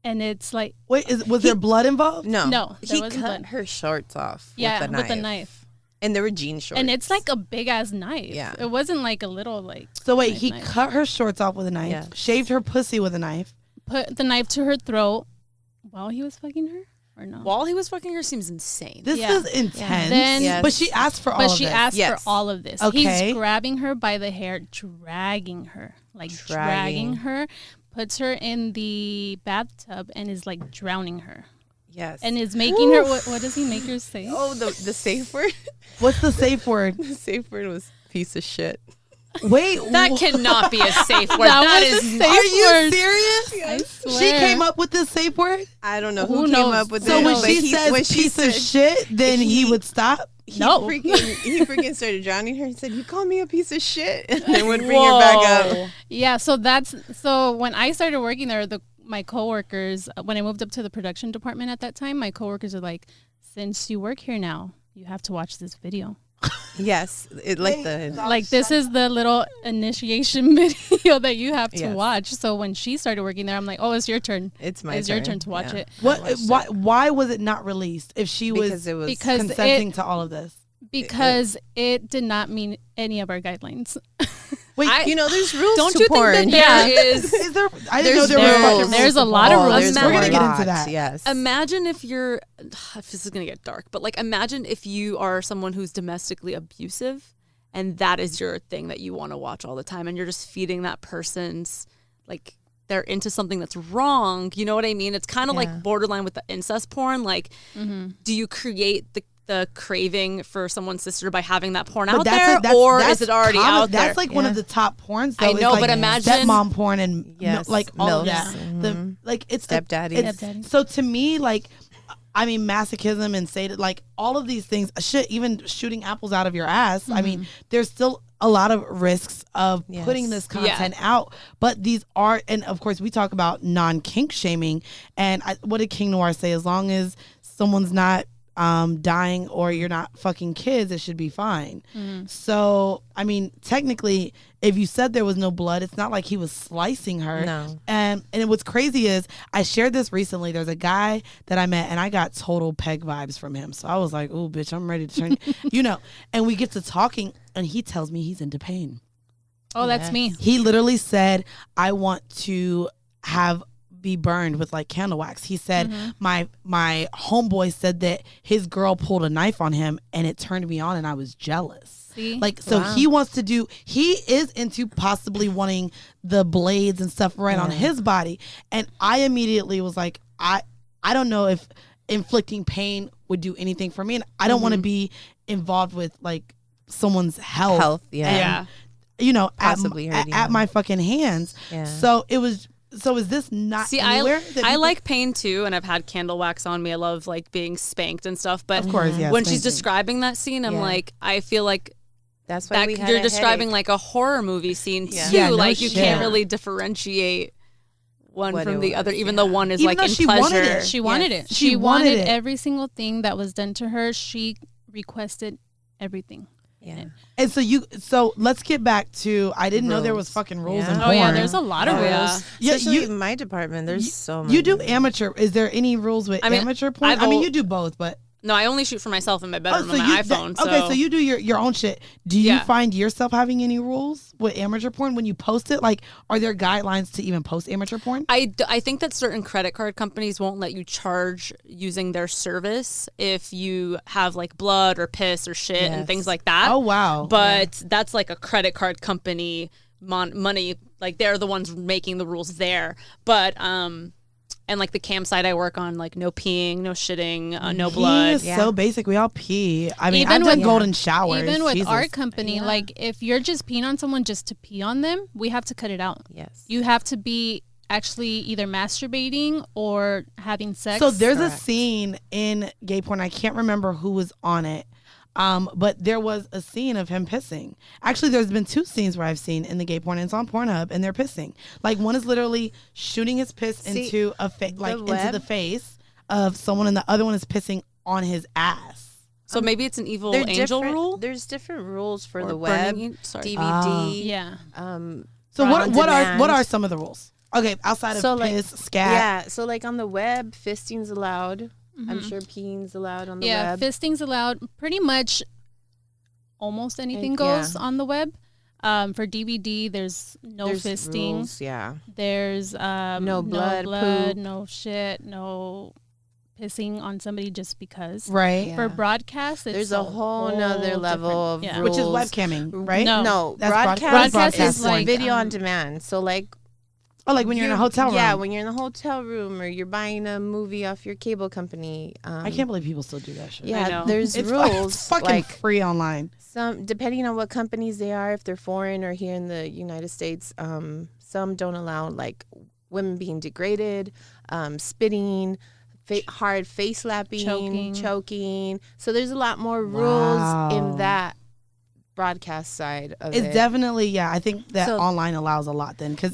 And it's like, wait, was there blood involved? No, he cut her shorts off. Yeah, with a knife. And they were jean shorts. And it's like a big ass knife. Yeah. It wasn't like a little like. So wait, he cut her shorts off with a knife, shaved her pussy with a knife, put the knife to her throat while he was fucking her. Or no? While he was fucking her seems insane. This is intense. But she asked for all of this. But she asked for all of this. Okay. He's grabbing her by the hair, dragging her. Like dragging her, puts her in the bathtub and is like drowning her. Yes. And is making her, what does he make her say? Oh, the safe word? What's the safe word? The safe word was piece of shit. Wait, that cannot be a safe word. That is safe Are you word. Serious? I swear. She came up with this safe word? I don't know who came up with it. So when she says piece of shit, then he would stop? He freaking started drowning her. He said, "You call me a piece of shit," and then would bring her back up. Yeah, so when I started working there, my coworkers, when I moved up to the production department at that time, my coworkers are like, "Since you work here now, you have to watch this video." Yes, this is the little initiation video that you have to watch. So when she started working there, I'm like, oh, it's your turn. It's my turn. It's your turn to watch it. Why was it not released if she was consenting to all of this? Because it did not meet any of our guidelines. Wait, there's rules don't to you porn. think that there is? Is there? I didn't know there were rules. There's a lot of rules. We're gonna get into that. Yes. Imagine if this is gonna get dark, but like imagine if you are someone who's domestically abusive, and that is your thing that you want to watch all the time, and you're just feeding that person's like they're into something that's wrong. You know what I mean? It's kind of like borderline with the incest porn. Like, do you create the craving for someone's sister by having that porn out there, or is it already out there? That's like one of the top porns. Though. I know, like but imagine stepmom porn and like all of that. Mm-hmm. It's stepdaddy. So to me, like, I mean, masochism and sadism, like all of these things, shit, even shooting apples out of your ass. Mm-hmm. I mean, there's still a lot of risks of putting this content out, but these are, and of course, we talk about non-kink shaming. And what did King Noir say? As long as someone's not dying or you're not fucking kids, it should be fine. So I mean, technically, if you said there was no blood, it's not like he was slicing her. No. And what's crazy is I shared this recently. There's a guy that I met and I got total peg vibes from him. So I was like, oh bitch, I'm ready to turn and we get to talking and he tells me he's into pain. Oh, that's me. He literally said, I want to be burned with like candle wax. He said, my homeboy said that his girl pulled a knife on him and it turned me on and I was jealous. See? Like, so he is into possibly wanting the blades and stuff right on his body. And I immediately was like, I don't know if inflicting pain would do anything for me. And I don't want to be involved with like someone's health. And, possibly at my fucking hands. Yeah. So is this not anywhere? I like pain too, and I've had candle wax on me. I love like being spanked and stuff. But of course, when she's describing that scene, I'm like, I feel like that's why you're describing like a horror movie scene too. Yeah, like you can't really differentiate one from the other, even though one is like in pleasure. She wanted it. She wanted every single thing that was done to her. She requested everything. Yeah. And so let's get back to, I didn't know there was fucking rules in porn. Oh yeah, there's a lot of rules. Yeah, Especially in my department, there's so many. You do amateur. Is there any rules with amateur porn? I mean, you do both, but. No, I only shoot for myself in my bedroom on my iPhone. Okay, so you do your own shit. Do you find yourself having any rules with amateur porn when you post it? Like, are there guidelines to even post amateur porn? I think that certain credit card companies won't let you charge using their service if you have like blood or piss or shit and things like that. Oh, wow. But that's like a credit card company money. Like, they're the ones making the rules there. But, and like the campsite I work on, like no peeing, no shitting, no blood. It's so basic. We all pee. I mean, I've done golden showers. Even with our company, like if you're just peeing on someone just to pee on them, we have to cut it out. Yes. You have to be actually either masturbating or having sex. So there's a scene in gay porn. I can't remember who was on it. But there was a scene of him pissing. Actually, there's been 2 scenes where I've seen in the gay porn, and it's on Pornhub, and they're pissing. Like, one is literally shooting his piss into into the face of someone, and the other one is pissing on his ass. So maybe it's an evil angel rule? There's different rules for the web, DVD. Yeah. So what are some of the rules? Okay, outside of piss, scat. Yeah, so like on the web, fisting's allowed. I'm sure peeing's allowed on the web. Yeah, fisting's allowed. Pretty much almost anything goes on the web. For DVD, there's fisting. Rules, yeah. There's no blood, poop. No shit, no pissing on somebody just because. Right. Yeah. For broadcast, there's a whole nother level of rules. Which is webcamming, right? No, that's broadcast is like video on demand. So like, oh, like when you're in a hotel room. Yeah, when you're in a hotel room or you're buying a movie off your cable company. I can't believe people still do that shit. Yeah, there's rules. It's fucking free online. Some, depending on what companies they are, if they're foreign or here in the United States, some don't allow like women being degraded, spitting, hard face slapping, choking. So there's a lot more rules in that broadcast side of it. It's definitely, I think that online allows a lot then, because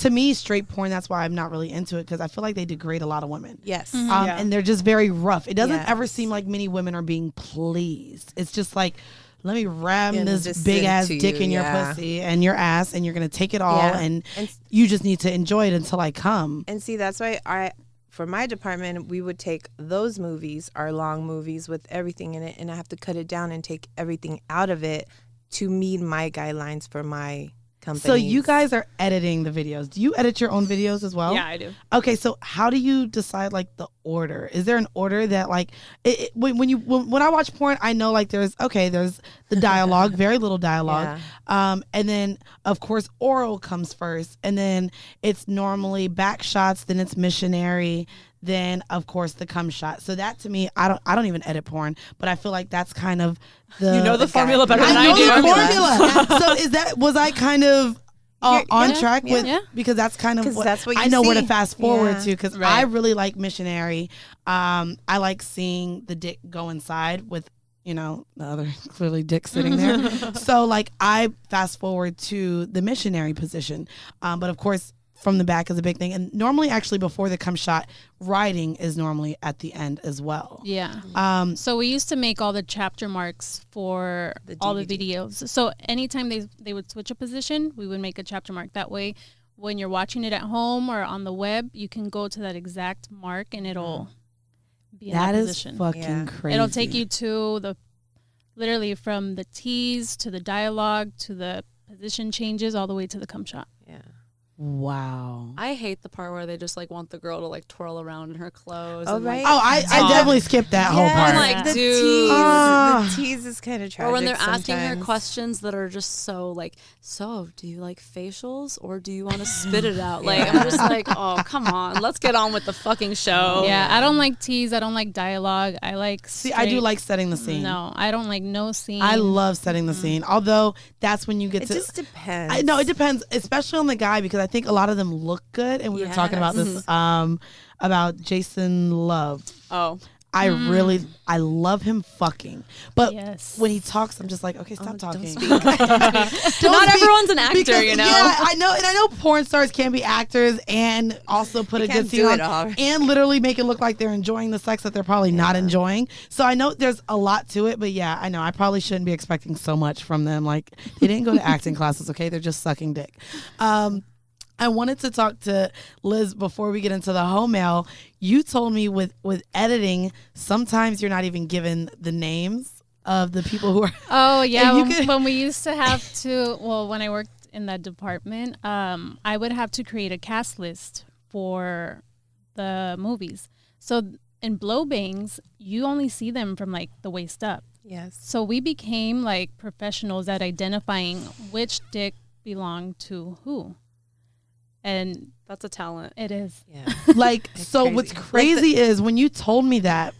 to me, straight porn, that's why I'm not really into it, because I feel like they degrade a lot of women. Yes. And they're just very rough. It doesn't ever seem like many women are being pleased. It's just like, let me ram this big ass dick in your pussy and your ass, and you're gonna take it all, and you just need to enjoy it until I come. And see, that's why for my department, we would take those movies, our long movies with everything in it, and I have to cut it down and take everything out of it to meet my guidelines for my company. So you guys are editing the videos. Do you edit your own videos as well? Yeah, I do. Okay, so how do you decide like the order? Is there an order that like when I watch porn, I know like there's the dialogue, very little dialogue, and then of course oral comes first, and then it's normally back shots, then it's missionary, then of course the cum shot. So that to me, I don't even edit porn, but I feel like that's kind of the formula better than I do. I know the formula. So was I kind of on track with because that's kind of what that's what you I know see. where to fast forward to, because I really like missionary. I like seeing the dick go inside with the other clearly dick sitting there. So like I fast forward to the missionary position, but of course from the back is a big thing, and normally actually before the cum shot, writing is normally at the end as well. Yeah. So we used to make all the chapter marks for all the videos. So anytime they would switch a position, we would make a chapter mark. That way, when you're watching it at home or on the web, you can go to that exact mark and it'll be in that position. That is fucking crazy. It'll take you to literally from the tease to the dialogue to the position changes all the way to the cum shot. Yeah. Wow. I hate the part where they just like want the girl to like twirl around in her clothes. Oh, and, right. I definitely skipped that whole part. I'm like, the dude. The tease is kind of tragic. Or when they're asking her sometimes. questions that are just so like, so do you like facials or do you want to spit it out? Like, I'm just like, oh, come on. Let's get on with the fucking show. Yeah, I don't like tease. I don't like dialogue. I like I do like setting the scene. No, I don't like no scene. I love setting the scene. Although that's when you get to. It just depends. No, it depends, especially on the guy, because I think a lot of them look good, and we were talking about this about Jason Love. Oh. I love him fucking. But when he talks, I'm just like, okay, stop talking. Not everyone's an actor, because, you know? Yeah, I know. And I know porn stars can be actors and also put a good scene on and literally make it look like they're enjoying the sex that they're probably not enjoying. So I know there's a lot to it, but yeah, I know. I probably shouldn't be expecting so much from them. Like, they didn't go to acting classes, okay? They're just sucking dick. I wanted to talk to Liz before we get into the home mail. You told me with editing, sometimes you're not even given the names of the people who are. Oh, yeah. When we used to have to, when I worked in that department, I would have to create a cast list for the movies. So in blow bangs, you only see them from like the waist up. Yes. So we became like professionals at identifying which dick belonged to who. And that's a talent. It is. Yeah. Like, so crazy. What's crazy is when you told me that,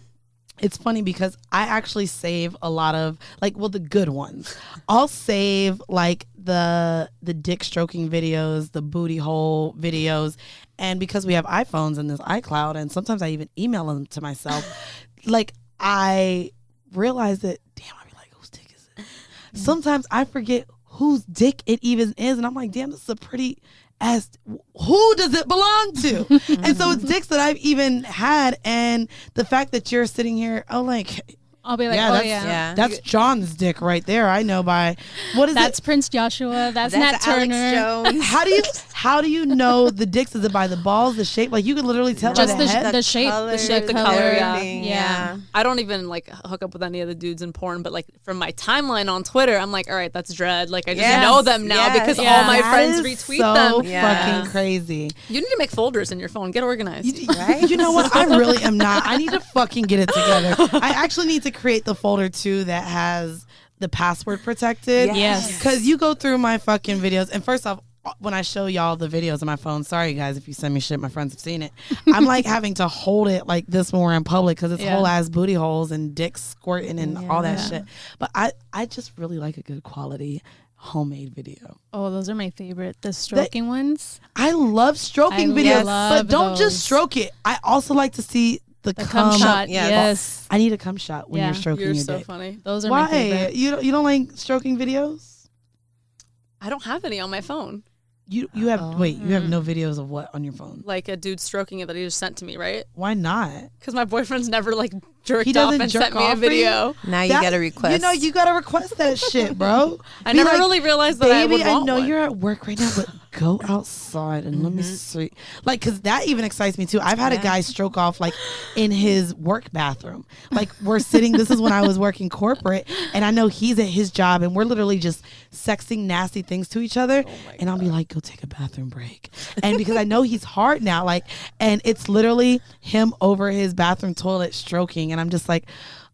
it's funny because I actually save a lot of the good ones. I'll save like the dick stroking videos, the booty hole videos. And because we have iPhones and this iCloud, and sometimes I even email them to myself, like I realize that, damn, I be like, whose dick is it? Sometimes I forget whose dick it even is. And I'm like, damn, this is a pretty ass, who does it belong to? And so it's dicks that I've even had, and the fact that you're sitting here, I'll be like, that's John's dick right there. I know by that's Prince Joshua. That's Nat Turner. Alex Jones. How do you know the dicks? Is it by the balls, the shape? Like you can literally tell just by the head? The shape, the color. Yeah. I don't even like hook up with any of the dudes in porn, but like from my timeline on Twitter, I'm like, all right, that's Dread. Like I just know them now because all my friends retweet them. Fucking crazy. You need to make folders in your phone. Get organized. Right? You know what? I really am not. I need to fucking get it together. I actually need to create the folder too that has the password protected. Yes. Because you go through my fucking videos, and first off, when I show y'all the videos on my phone, sorry guys if you send me shit, my friends have seen it. I'm like having to hold it like this when we're in public because it's whole ass booty holes and dicks squirting and all that shit. But I just really like a good quality homemade video. Oh, those are my favorite. The stroking ones. I love stroking videos, but don't just stroke it. I also like to see the cum shot. Yes. I need a cum shot when you're stroking your dick. You're so funny. Those are my favorite. You don't like stroking videos? I don't have any on my phone. You have you have no videos of what on your phone? Like a dude stroking it that he just sent to me, right? Why not? Because my boyfriend's never like jerked off and sent me a video. Now you gotta request. You know you gotta request that shit, bro. I never really realized that I would want I know one. you're at work right now, but go outside and let me see. Like, because that even excites me too. I've had a guy stroke off like in his work bathroom. Like we're sitting, this is when I was working corporate, and I know he's at his job and we're literally just sexting nasty things to each other. And I'll be like, go take a bathroom break. And because I know he's hard now, like, and it's literally him over his bathroom toilet stroking. And I'm just like,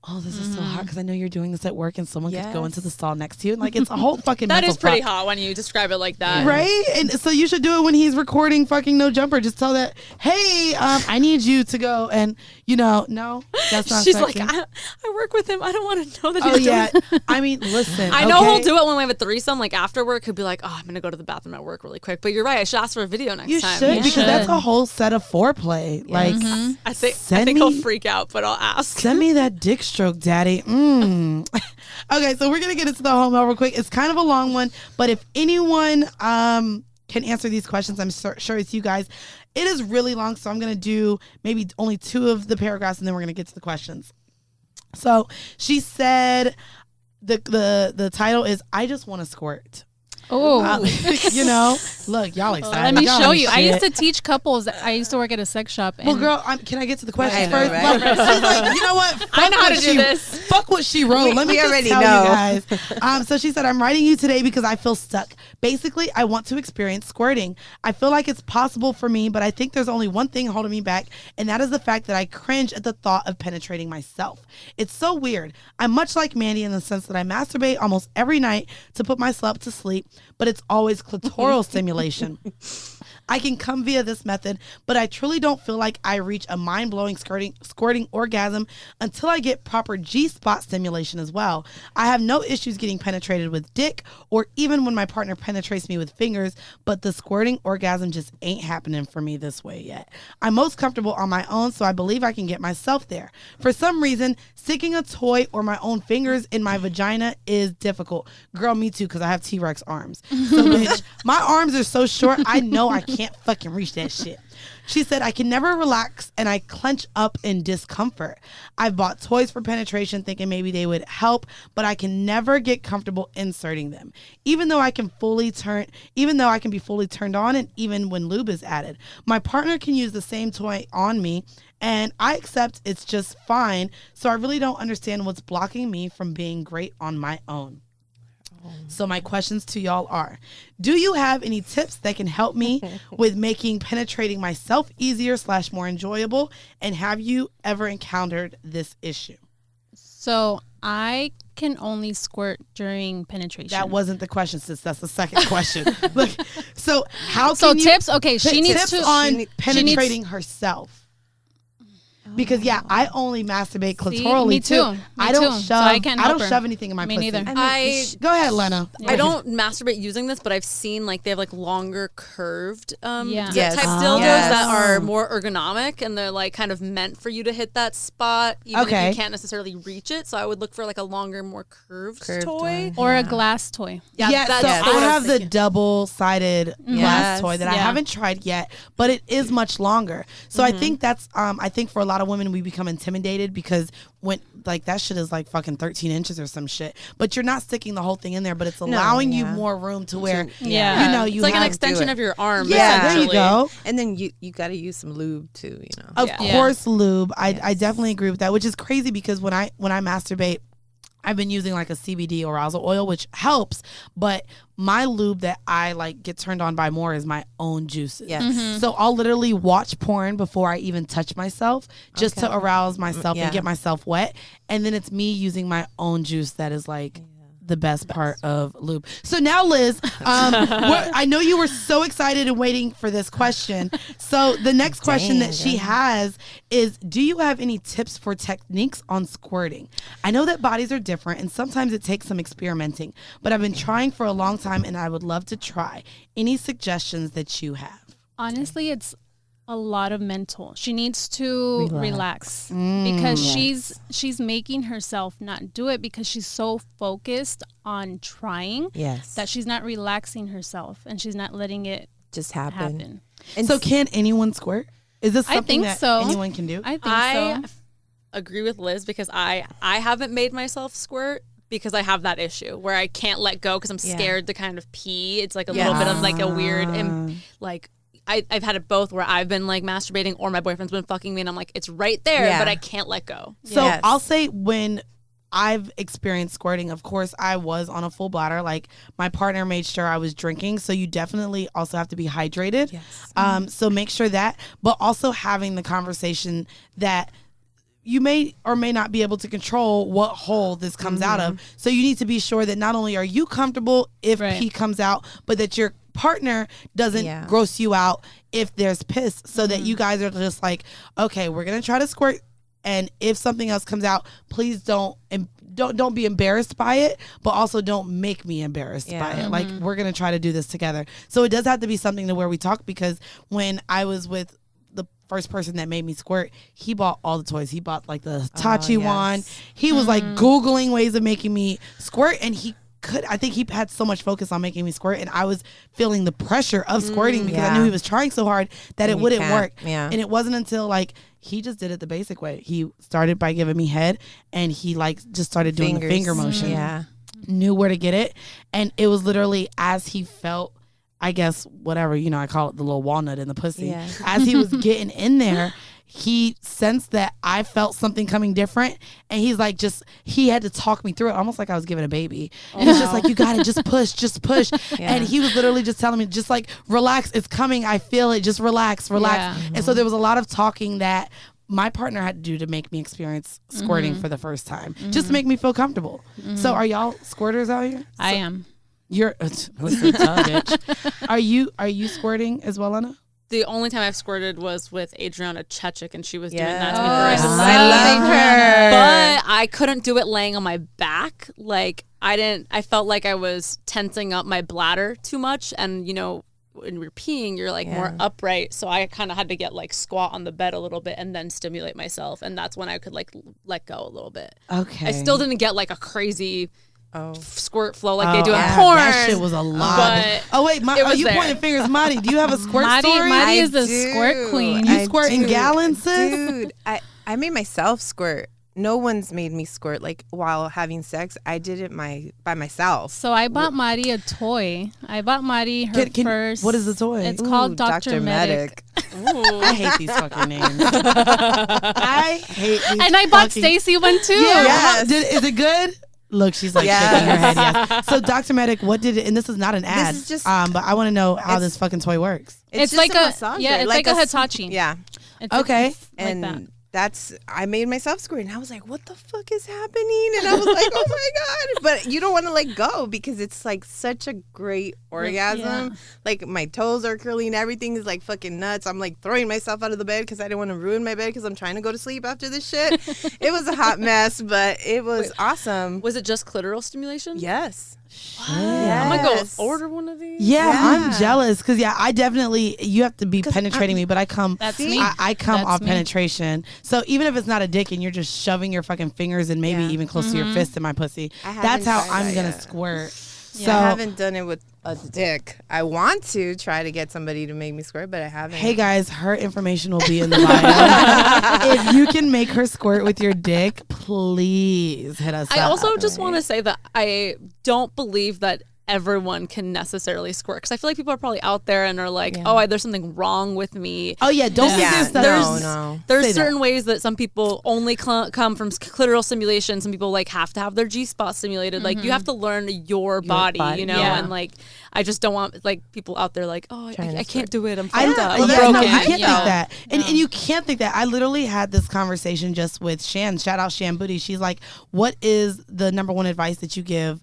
oh, this is so hot because I know you're doing this at work and someone could go into the stall next to you. And like, it's a whole fucking That mental is pretty fuck. hot when you describe it like that. Right? And so you should do it when he's recording fucking No Jumper. Just tell that, hey, I need you to go. And, no, that's not She's sexy. like, I work with him. I don't want to know that Oh, he's doing yeah. I mean, listen. I know he'll do it when we have a threesome. Like after work, he'll be like, oh, I'm going to go to the bathroom at work really quick. But you're right. I should ask for a video next You time. should, because that's a whole set of foreplay. Like, I think he'll freak out, but I'll ask. Send me that dick stroke, daddy. Okay, so we're going to get into the home mail real quick. It's kind of a long one, but if anyone can answer these questions, I'm sure it's you guys. It is really long, so I'm going to do maybe only 2 of the paragraphs, and then we're going to get to the questions. So she said the title is, I Just Want to Squirt. Oh, look, y'all excited. Let me show you. I used to teach couples. I used to work at a sex shop. Well, girl, can I get to the question first? Right? She's like, you know what? I know how to do this. Fuck what she wrote. Let me just already tell know. you guys. So she said, I'm writing you today because I feel stuck. Basically, I want to experience squirting. I feel like it's possible for me, but I think there's only one thing holding me back, and that is the fact that I cringe at the thought of penetrating myself. It's so weird. I'm much like Mandy in the sense that I masturbate almost every night to put myself to sleep, but it's always clitoral stimulation. I can come via this method, but I truly don't feel like I reach a mind-blowing squirting orgasm until I get proper G-spot stimulation as well. I have no issues getting penetrated with dick or even when my partner penetrates me with fingers, but the squirting orgasm just ain't happening for me this way yet. I'm most comfortable on my own, so I believe I can get myself there. For some reason, sticking a toy or my own fingers in my vagina is difficult. Girl, me too, because I have T-Rex arms. So, bitch, my arms are so short, I know I can't fucking reach that shit. She said, I can never relax and I clench up in discomfort. I've bought toys for penetration thinking maybe they would help, but I can never get comfortable inserting them. Even though I can be fully turned on and even when lube is added. My partner can use the same toy on me and I accept it's just fine. So I really don't understand what's blocking me from being great on my own. So my questions to y'all are, do you have any tips that can help me with making penetrating myself easier / more enjoyable? And have you ever encountered this issue? So I can only squirt during penetration. That wasn't the question, sis. That's the second question. Look, so how can so you... tips? Okay, she needs tips to... on penetrating herself. Because I only masturbate clitorally me too. I don't shove. So I can't help her. Shove anything in my pussy. Neither. Go ahead, Lena. I don't masturbate using this, but I've seen like they have like longer curved type dildos that are more ergonomic and they're like kind of meant for you to hit that spot even if you can't necessarily reach it. So I would look for like a longer, more curved toy or a glass toy. Yeah, so I have the double-sided glass toy that I haven't tried yet, but it is much longer. So I think that's I think for a lot of women we become intimidated because when like that shit is like fucking 13 inches or some shit, but you're not sticking the whole thing in there, but it's allowing you more room to where you know you it's like have an extension of your arm. Yeah, there you go. And then you got to use some lube too, you know. Of course, lube. I definitely agree with that, which is crazy because when I masturbate, I've been using like a CBD arousal oil, which helps, but my lube that I like get turned on by more is my own juices. Yes. So I'll literally watch porn before I even touch myself just to arouse myself and get myself wet. And then it's me using my own juice that is like the best part of lube. So now, Liz, I know you were so excited and waiting for this question. So the next question that she has is, do you have any tips for techniques on squirting? I know that bodies are different and sometimes it takes some experimenting, but I've been trying for a long time and I would love to try. Any suggestions that you have? Honestly, it's a lot of mental. She needs to relax because she's making herself not do it because she's so focused on trying that she's not relaxing herself and she's not letting it just happen. And so can anyone squirt? Is this something that anyone can do? I agree with Liz because I haven't made myself squirt because I have that issue where I can't let go because I'm scared to kind of pee. It's like a little bit of like a weird like I've had it both where I've been like masturbating or my boyfriend's been fucking me and I'm like, it's right there, but I can't let go. So I'll say when I've experienced squirting, of course, I was on a full bladder. Like my partner made sure I was drinking. So you definitely also have to be hydrated. Yes. So make sure that, but also having the conversation that you may or may not be able to control what hole this comes out of. So you need to be sure that not only are you comfortable if pee comes out, but that your partner doesn't gross you out if there's piss, so that you guys are just like, okay, we're gonna try to squirt, and if something else comes out, please don't be embarrassed by it, but also don't make me embarrassed by it. Like we're gonna try to do this together. So it does have to be something to where we talk, because when I was with the first person that made me squirt, he bought all the toys. He bought like the Tachi wand. He was like Googling ways of making me squirt, and I think he had so much focus on making me squirt, and I was feeling the pressure of squirting because I knew he was trying so hard that it wouldn't work. And it wasn't until like he just did it the basic way. He started by giving me head, and he like just started doing the finger motion. Knew where to get it, and it was literally as he felt, I guess, whatever, I call it the little walnut in the pussy. As he was getting in there, he sensed that I felt something coming different, and he's like, he had to talk me through it, almost like I was giving a baby. And he's just like, you got it, just push. And he was literally just telling me, just like, relax, it's coming, I feel it, just relax. And so there was a lot of talking that my partner had to do to make me experience squirting for the first time, just to make me feel comfortable. So are y'all squirters out here? I am. listen, bitch. Are you squirting as well, Lena? The only time I've squirted was with Adriana Chechik, and she was doing that to Oh, me I first. love her. But I couldn't do it laying on my back. Like, I felt like I was tensing up my bladder too much. And, you know, when you're peeing, you're like more upright. So I kind of had to get like squat on the bed a little bit and then stimulate myself. And that's when I could like let go a little bit. Okay. I still didn't get like a crazy squirt flow like they do in porn. That shit was a lot. Wait, you pointing fingers, Marty? Do you have a squirt story? Marty is the squirt queen. You squirt in gallons, sis? Dude, I made myself squirt. No one's made me squirt like while having sex. I did it by myself. So I bought Marty a toy. I bought Marty her first. What is the toy? It's called Dr. Medic. I hate these fucking names. I hate these. And I bought Stacy one too. Yeah. Is it good? Look, she's like shaking her head. Yes. So, Dr. Medic, what did it? And this is not an ad. This is just. But I want to know how this fucking toy works. It's like a massager. Yeah, it's like a Hitachi. Yeah. Okay. And like that. I made myself squirt, and I was like, what the fuck is happening? And I was like, oh my God. But you don't want to let go because it's like such a great orgasm. Yeah. Like my toes are curling. Everything is like fucking nuts. I'm like throwing myself out of the bed because I didn't want to ruin my bed because I'm trying to go to sleep after this shit. It was a hot mess, but it was awesome. Was it just clitoral stimulation? Yes. Yes. I'm gonna go order one of these. Yeah, I'm jealous because I definitely you have to be penetrating me, but I come. That's me. I come That's off me. penetration. So even if it's not a dick and you're just shoving your fucking fingers and maybe even close to your fist in my pussy, that's how I'm gonna squirt. So I haven't done it with a dick. I want to try to get somebody to make me squirt, but I haven't. Hey guys, her information will be in the bio. If you can make her squirt with your dick, please hit us up. I also just want to say that I don't believe that everyone can necessarily squirt because I feel like people are probably out there and are like, there's something wrong with me. Oh yeah, don't think there's certain ways that some people only come from clitoral stimulation. Some people like have to have their G-spot stimulated. Like you have to learn your body, you know. And like I just don't want like people out there like, I can't do it. I'm fucked up. No, broken. you can't think that. And you can't think that. I literally had this conversation just with Shan. Shout out Shan Booty. She's like, what is the number one advice that you give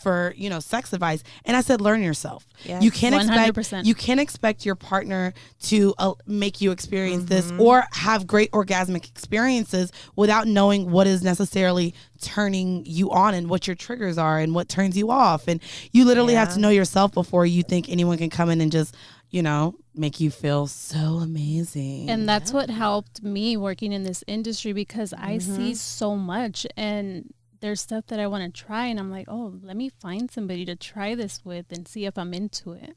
for, you know, sex advice? And I said, learn yourself. Yes. You can't 100%. Expect your partner to make you experience this or have great orgasmic experiences without knowing what is necessarily turning you on and what your triggers are and what turns you off. And you literally have to know yourself before you think anyone can come in and just, you know, make you feel so amazing. And that's what helped me working in this industry because I see so much and there's stuff that I want to try and I'm like, oh, let me find somebody to try this with and see if I'm into it.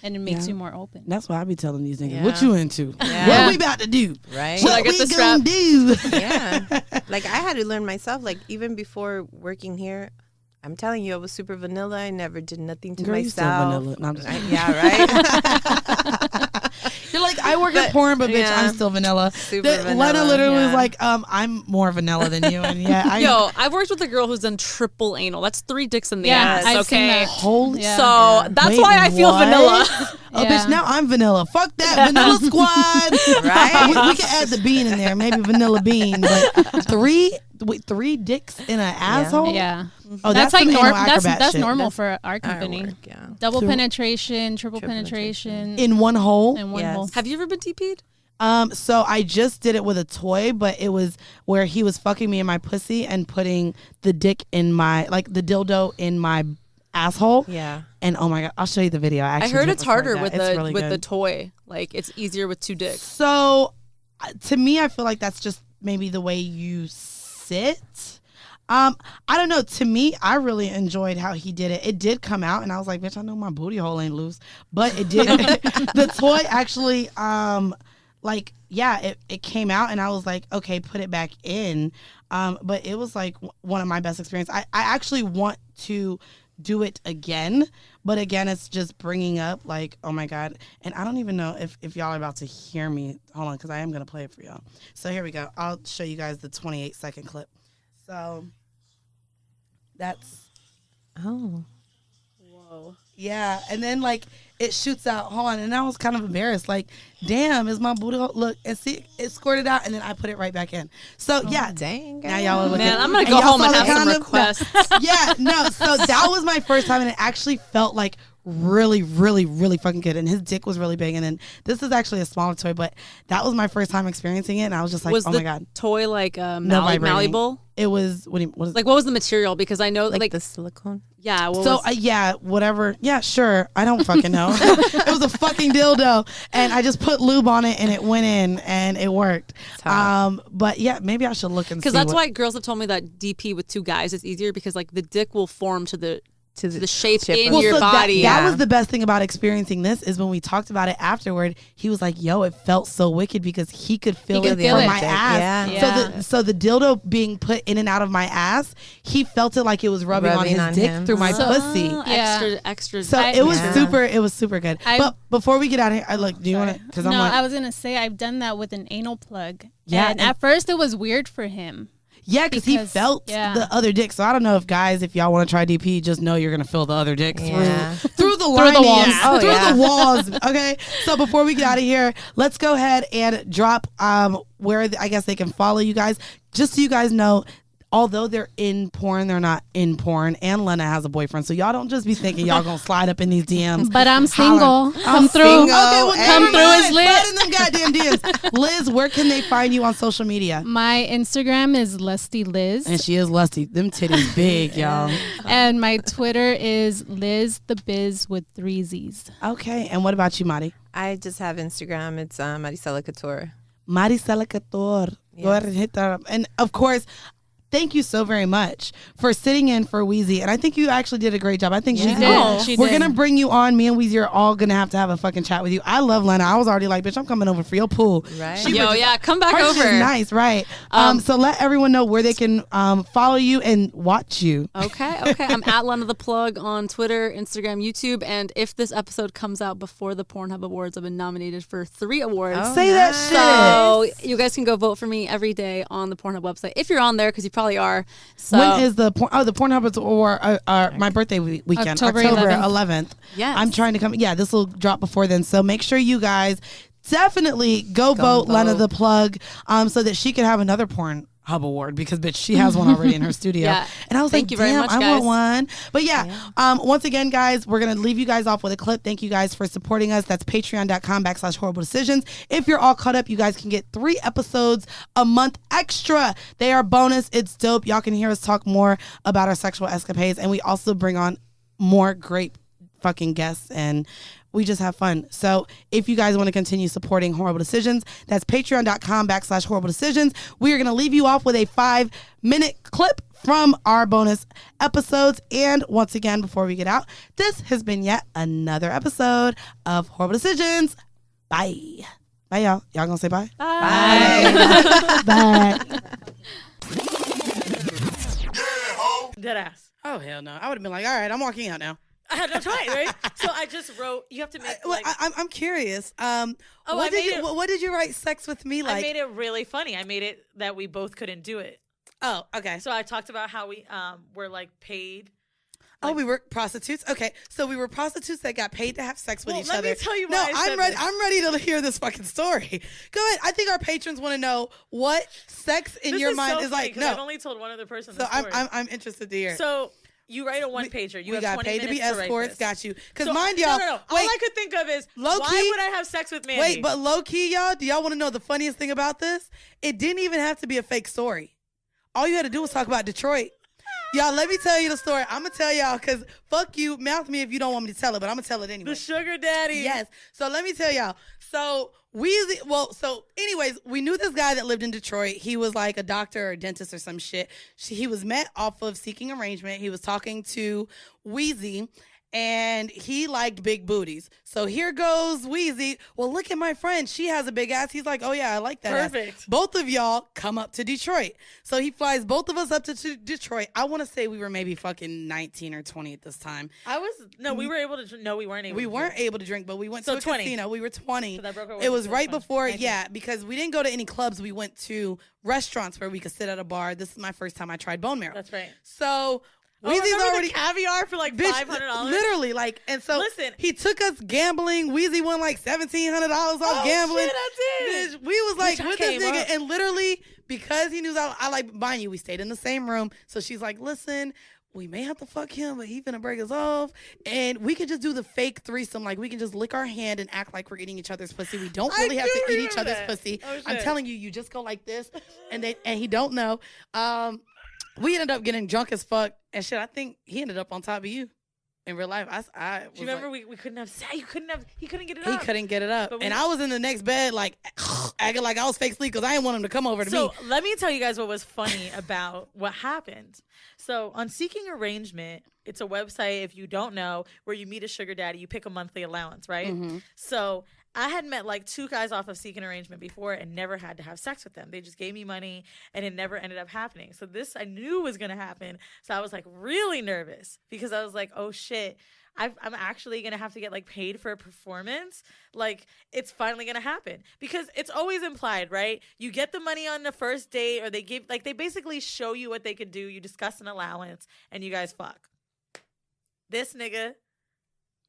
And it makes you more open. That's why I be telling these niggas, what you into? Yeah. What we about to do? Right. What we gonna do? Yeah. Like I had to learn myself, like even before working here, I'm telling you, I was super vanilla. I never did nothing to myself. You still vanilla. No, I'm just yeah, right? You're like, I work at porn, but bitch, I'm still vanilla. Vanilla. Lena literally was like, I'm more vanilla than you. And I've worked with a girl who's done triple anal. That's 3 dicks in the ass. I've okay. seen that. Holy So that's why I feel vanilla. Oh, bitch, now I'm vanilla. Fuck that. Vanilla squad. Right? We can add the bean in there. Maybe vanilla bean. But 3 dicks in an asshole? Yeah. Oh, that's like that's normal for our company. Yeah. Double penetration, triple penetration. In one hole? In one hole. Have you ever been DP'd? So I just did it with a toy, but it was where he was fucking me in my pussy and putting the dick in my, like the dildo in my asshole. Yeah. And oh my God, I'll show you the video. I heard it's harder with the toy. Like it's easier with 2 dicks. So to me, I feel like that's just maybe the way you sit. I don't know. To me, I really enjoyed how he did it. It did come out, and I was like, "Bitch, I know my booty hole ain't loose," but it did. The toy actually, it came out, and I was like, "Okay, put it back in." But it was like one of my best experiences. I actually want to do it again, but again, it's just bringing up like, oh my God. And I don't even know if y'all are about to hear me. Hold on, because I am gonna play it for y'all. So here we go. I'll show you guys the 28-second clip. So that's whoa. Yeah, and then like it shoots out. Hold on, and I was kind of embarrassed. Like, damn, is my booty hole? Look and see, it squirted out, and then I put it right back in. So yeah, dang. Now y'all are looking. Man, I'm gonna go home and have some requests. Yeah, no. So that was my first time, and it actually felt like really, really, really fucking good. And his dick was really big. And then this is actually a smaller toy, but that was my first time experiencing it, and I was just like, oh my god. Toy like malleable? It was what was like. What was the material? Because I know like the silicone. Yeah. Yeah, whatever. Yeah, sure. I don't fucking know. It was a fucking dildo, and I just put lube on it, and it went in, and it worked. But yeah, maybe I should look and see. Because that's why girls have told me that DP with two guys is easier because like the dick will form to the shape in your body. That was the best thing about experiencing this is when we talked about it afterward, he was like, yo, it felt so wicked because he could feel it from my ass. Yeah. So the dildo being put in and out of my ass, he felt it like it was rubbing on his dick through my pussy. Extra. So it was super good. But before we get out of here, do you want to? Because I was gonna say I've done that with an anal plug. Yeah, and at first it was weird for him. Yeah, because he felt the other dick. So I don't know if guys, if y'all want to try DP, just know you're gonna feel the other dick through the walls, through the walls. Okay. So before we get out of here, let's go ahead and drop where I guess they can follow you guys. Just so you guys know, although they're in porn, they're not in porn. And Lena has a boyfriend, so y'all don't just be thinking y'all gonna slide up in these DMs. But I'm single. Come through. Okay, well, come through is lit. Slide in them goddamn DMs. Liz, where can they find you on social media? My Instagram is Lusty Liz, and she is lusty. Them titties big, y'all. And my Twitter is Liz the Biz with 3 Z's. Okay, and what about you, Mari? I just have Instagram. It's Maricela Couture. Maricela Couture. Yes. Go ahead and hit that up. And of course, thank you so very much for sitting in for Weezy. And I think you actually did a great job. I think she did. We're going to bring you on. Me and Weezy are all going to have a fucking chat with you. I love Lena. I was already like, bitch, I'm coming over for your pool. Right. Come back over. Nice, right. So let everyone know where they can follow you and watch you. Okay. I'm at Lena the Plug on Twitter, Instagram, YouTube. And if this episode comes out before the Pornhub Awards, I've been nominated for 3 awards. Say that shit. So you guys can go vote for me every day on the Pornhub website. If you're on there, because you probably are. So when is the Pornhub or my birthday weekend, October 11th. Yes. I'm trying to come. Yeah, this will drop before then. So make sure you guys definitely go vote Lena the Plug so that she can have another Pornhub award because bitch, she has one already in her studio. And I was Thank like, you very damn, much, I guys. want one. But once again, guys, we're going to leave you guys off with a clip. Thank you guys for supporting us. That's patreon.com/horrible decisions. If you're all caught up, you guys can get 3 episodes a month extra. They are bonus. It's dope. Y'all can hear us talk more about our sexual escapades. And we also bring on more great fucking guests, and we just have fun. So if you guys want to continue supporting Horrible Decisions, that's patreon.com/horrible decisions. We are going to leave you off with a 5-minute clip from our bonus episodes. And once again, before we get out, this has been yet another episode of Horrible Decisions. Bye. Bye, y'all. Y'all gonna say bye? Bye. Bye. Deadass. Oh, hell no. I would have been like, all right, I'm walking out now. I had no choice, right? So I just wrote. You have to make. I'm curious. What did you write? Sex with me like? I made it really funny. I made it that we both couldn't do it. Oh, okay. So I talked about how we were like paid. We were prostitutes. Okay, so we were prostitutes that got paid to have sex with each other. Let me tell you why. I'm ready to hear this fucking story. Go ahead. I think our patrons want to know what sex in your mind is like. No, I've only told one other person. So I'm interested to hear. So. You write a 1-pager. You have 20 minutes to write this. We got paid to be escorts. Got you. Because mind y'all. No. All I could think of is, why would I have sex with Mandy? Wait, but low key, y'all, do y'all want to know the funniest thing about this? It didn't even have to be a fake story. All you had to do was talk about Detroit. Y'all, let me tell you the story. I'm going to tell y'all because fuck you. Mouth me if you don't want me to tell it, but I'm going to tell it anyway. The sugar daddy. Yes. So let me tell y'all. So anyways, we knew this guy that lived in Detroit. He was like a doctor or a dentist or some shit. He was met off of Seeking Arrangement. He was talking to Weezy, and he liked big booties. So here goes Weezy. Well, look at my friend. She has a big ass. He's like, oh, yeah, I like that Perfect. ass. Both of y'all come up to Detroit. So he flies both of us up to Detroit. I want to say we were maybe fucking 19 or 20 at this time. We were able to, no, we weren't able to. We weren't able to drink, but we went to a 20. casino. We were 20. So that broke our it was right 20. before, because we didn't go to any clubs. We went to restaurants where we could sit at a bar. This is my first time I tried bone marrow. That's right. So Weezy's already caviar for like $500. Literally, like, and so listen, he took us gambling. Weezy won like $1,700 off gambling. Shit, I did. Bitch, we was like with this nigga, and literally because he knew I like, mind you, we stayed in the same room. So she's like, listen, we may have to fuck him, but he finna break us off, and we could just do the fake threesome. Like, we can just lick our hand and act like we're eating each other's pussy. We don't really have to eat each other's pussy. Oh, I'm telling you, you just go like this, and he don't know. We ended up getting drunk as fuck and shit. I think he ended up on top of you in real life. I do you remember we couldn't have sex? He couldn't get it up. He couldn't get it up. And I was in the next bed like acting like I was fake sleep because I didn't want him to come over to me. So let me tell you guys what was funny about what happened. So on Seeking Arrangement, it's a website, if you don't know, where you meet a sugar daddy, you pick a monthly allowance, right? Mm-hmm. So I had met like 2 guys off of Seeking Arrangement before and never had to have sex with them. They just gave me money and it never ended up happening. So this I knew was going to happen. So I was like really nervous because I was like, oh shit, I'm actually going to have to get like paid for a performance. Like it's finally going to happen because it's always implied, right? You get the money on the first date or they basically show you what they could do. You discuss an allowance and you guys fuck. This nigga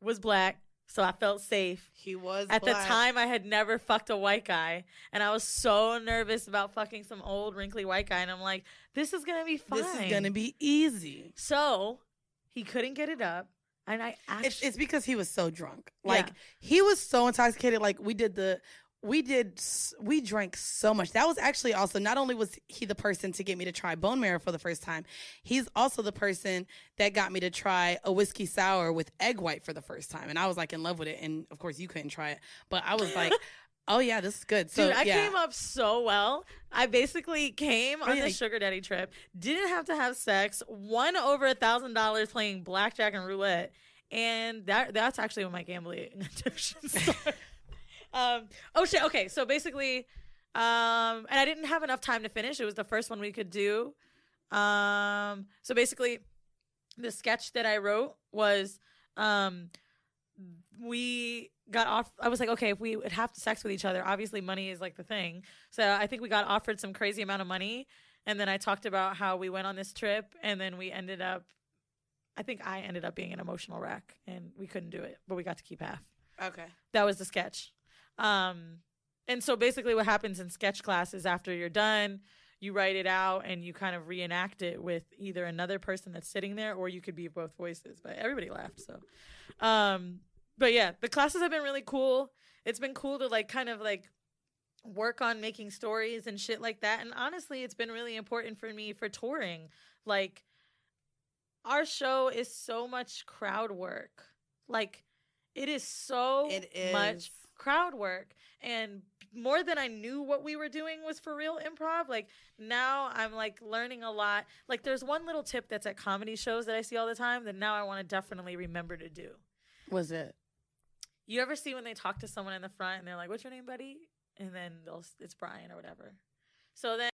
was black. So I felt safe. He was At black. the time, I had never fucked a white guy. And I was so nervous about fucking some old, wrinkly white guy. And I'm like, this is going to be fine. This is going to be easy. So he couldn't get it up. And I actually... It's because he was so drunk. Like, he was so intoxicated. Like, we drank so much. That was actually also, not only was he the person to get me to try bone marrow for the first time, he's also the person that got me to try a whiskey sour with egg white for the first time. And I was like in love with it. And of course you couldn't try it, but I was like, oh yeah, this is good. So dude, I came up so well. I basically came on the sugar daddy trip, didn't have to have sex, won over $1,000 playing blackjack and roulette. And that's actually when my gambling addiction started. Oh shit. Okay. So basically, and I didn't have enough time to finish. It was the first one we could do. So basically the sketch that I wrote was, we got off. I was like, okay, if we would have sex with each other, obviously money is like the thing. So I think we got offered some crazy amount of money. And then I talked about how we went on this trip and then I ended up being an emotional wreck and we couldn't do it, but we got to keep half. Okay. That was the sketch. And so basically what happens in sketch class is after you're done, you write it out and you kind of reenact it with either another person that's sitting there or you could be both voices, but everybody laughed. So, but yeah, the classes have been really cool. It's been cool to like kind of like work on making stories and shit like that. And honestly, it's been really important for me for touring. Like our show is so much crowd work. Like it is so much crowd work, and more than I knew what we were doing was for real improv. Like now I'm like learning a lot. Like there's one little tip that's at comedy shows that I see all the time that now I want to definitely remember to do. Was it? You ever see when they talk to someone in the front and they're like, "What's your name, buddy?" And then it's Brian or whatever. So then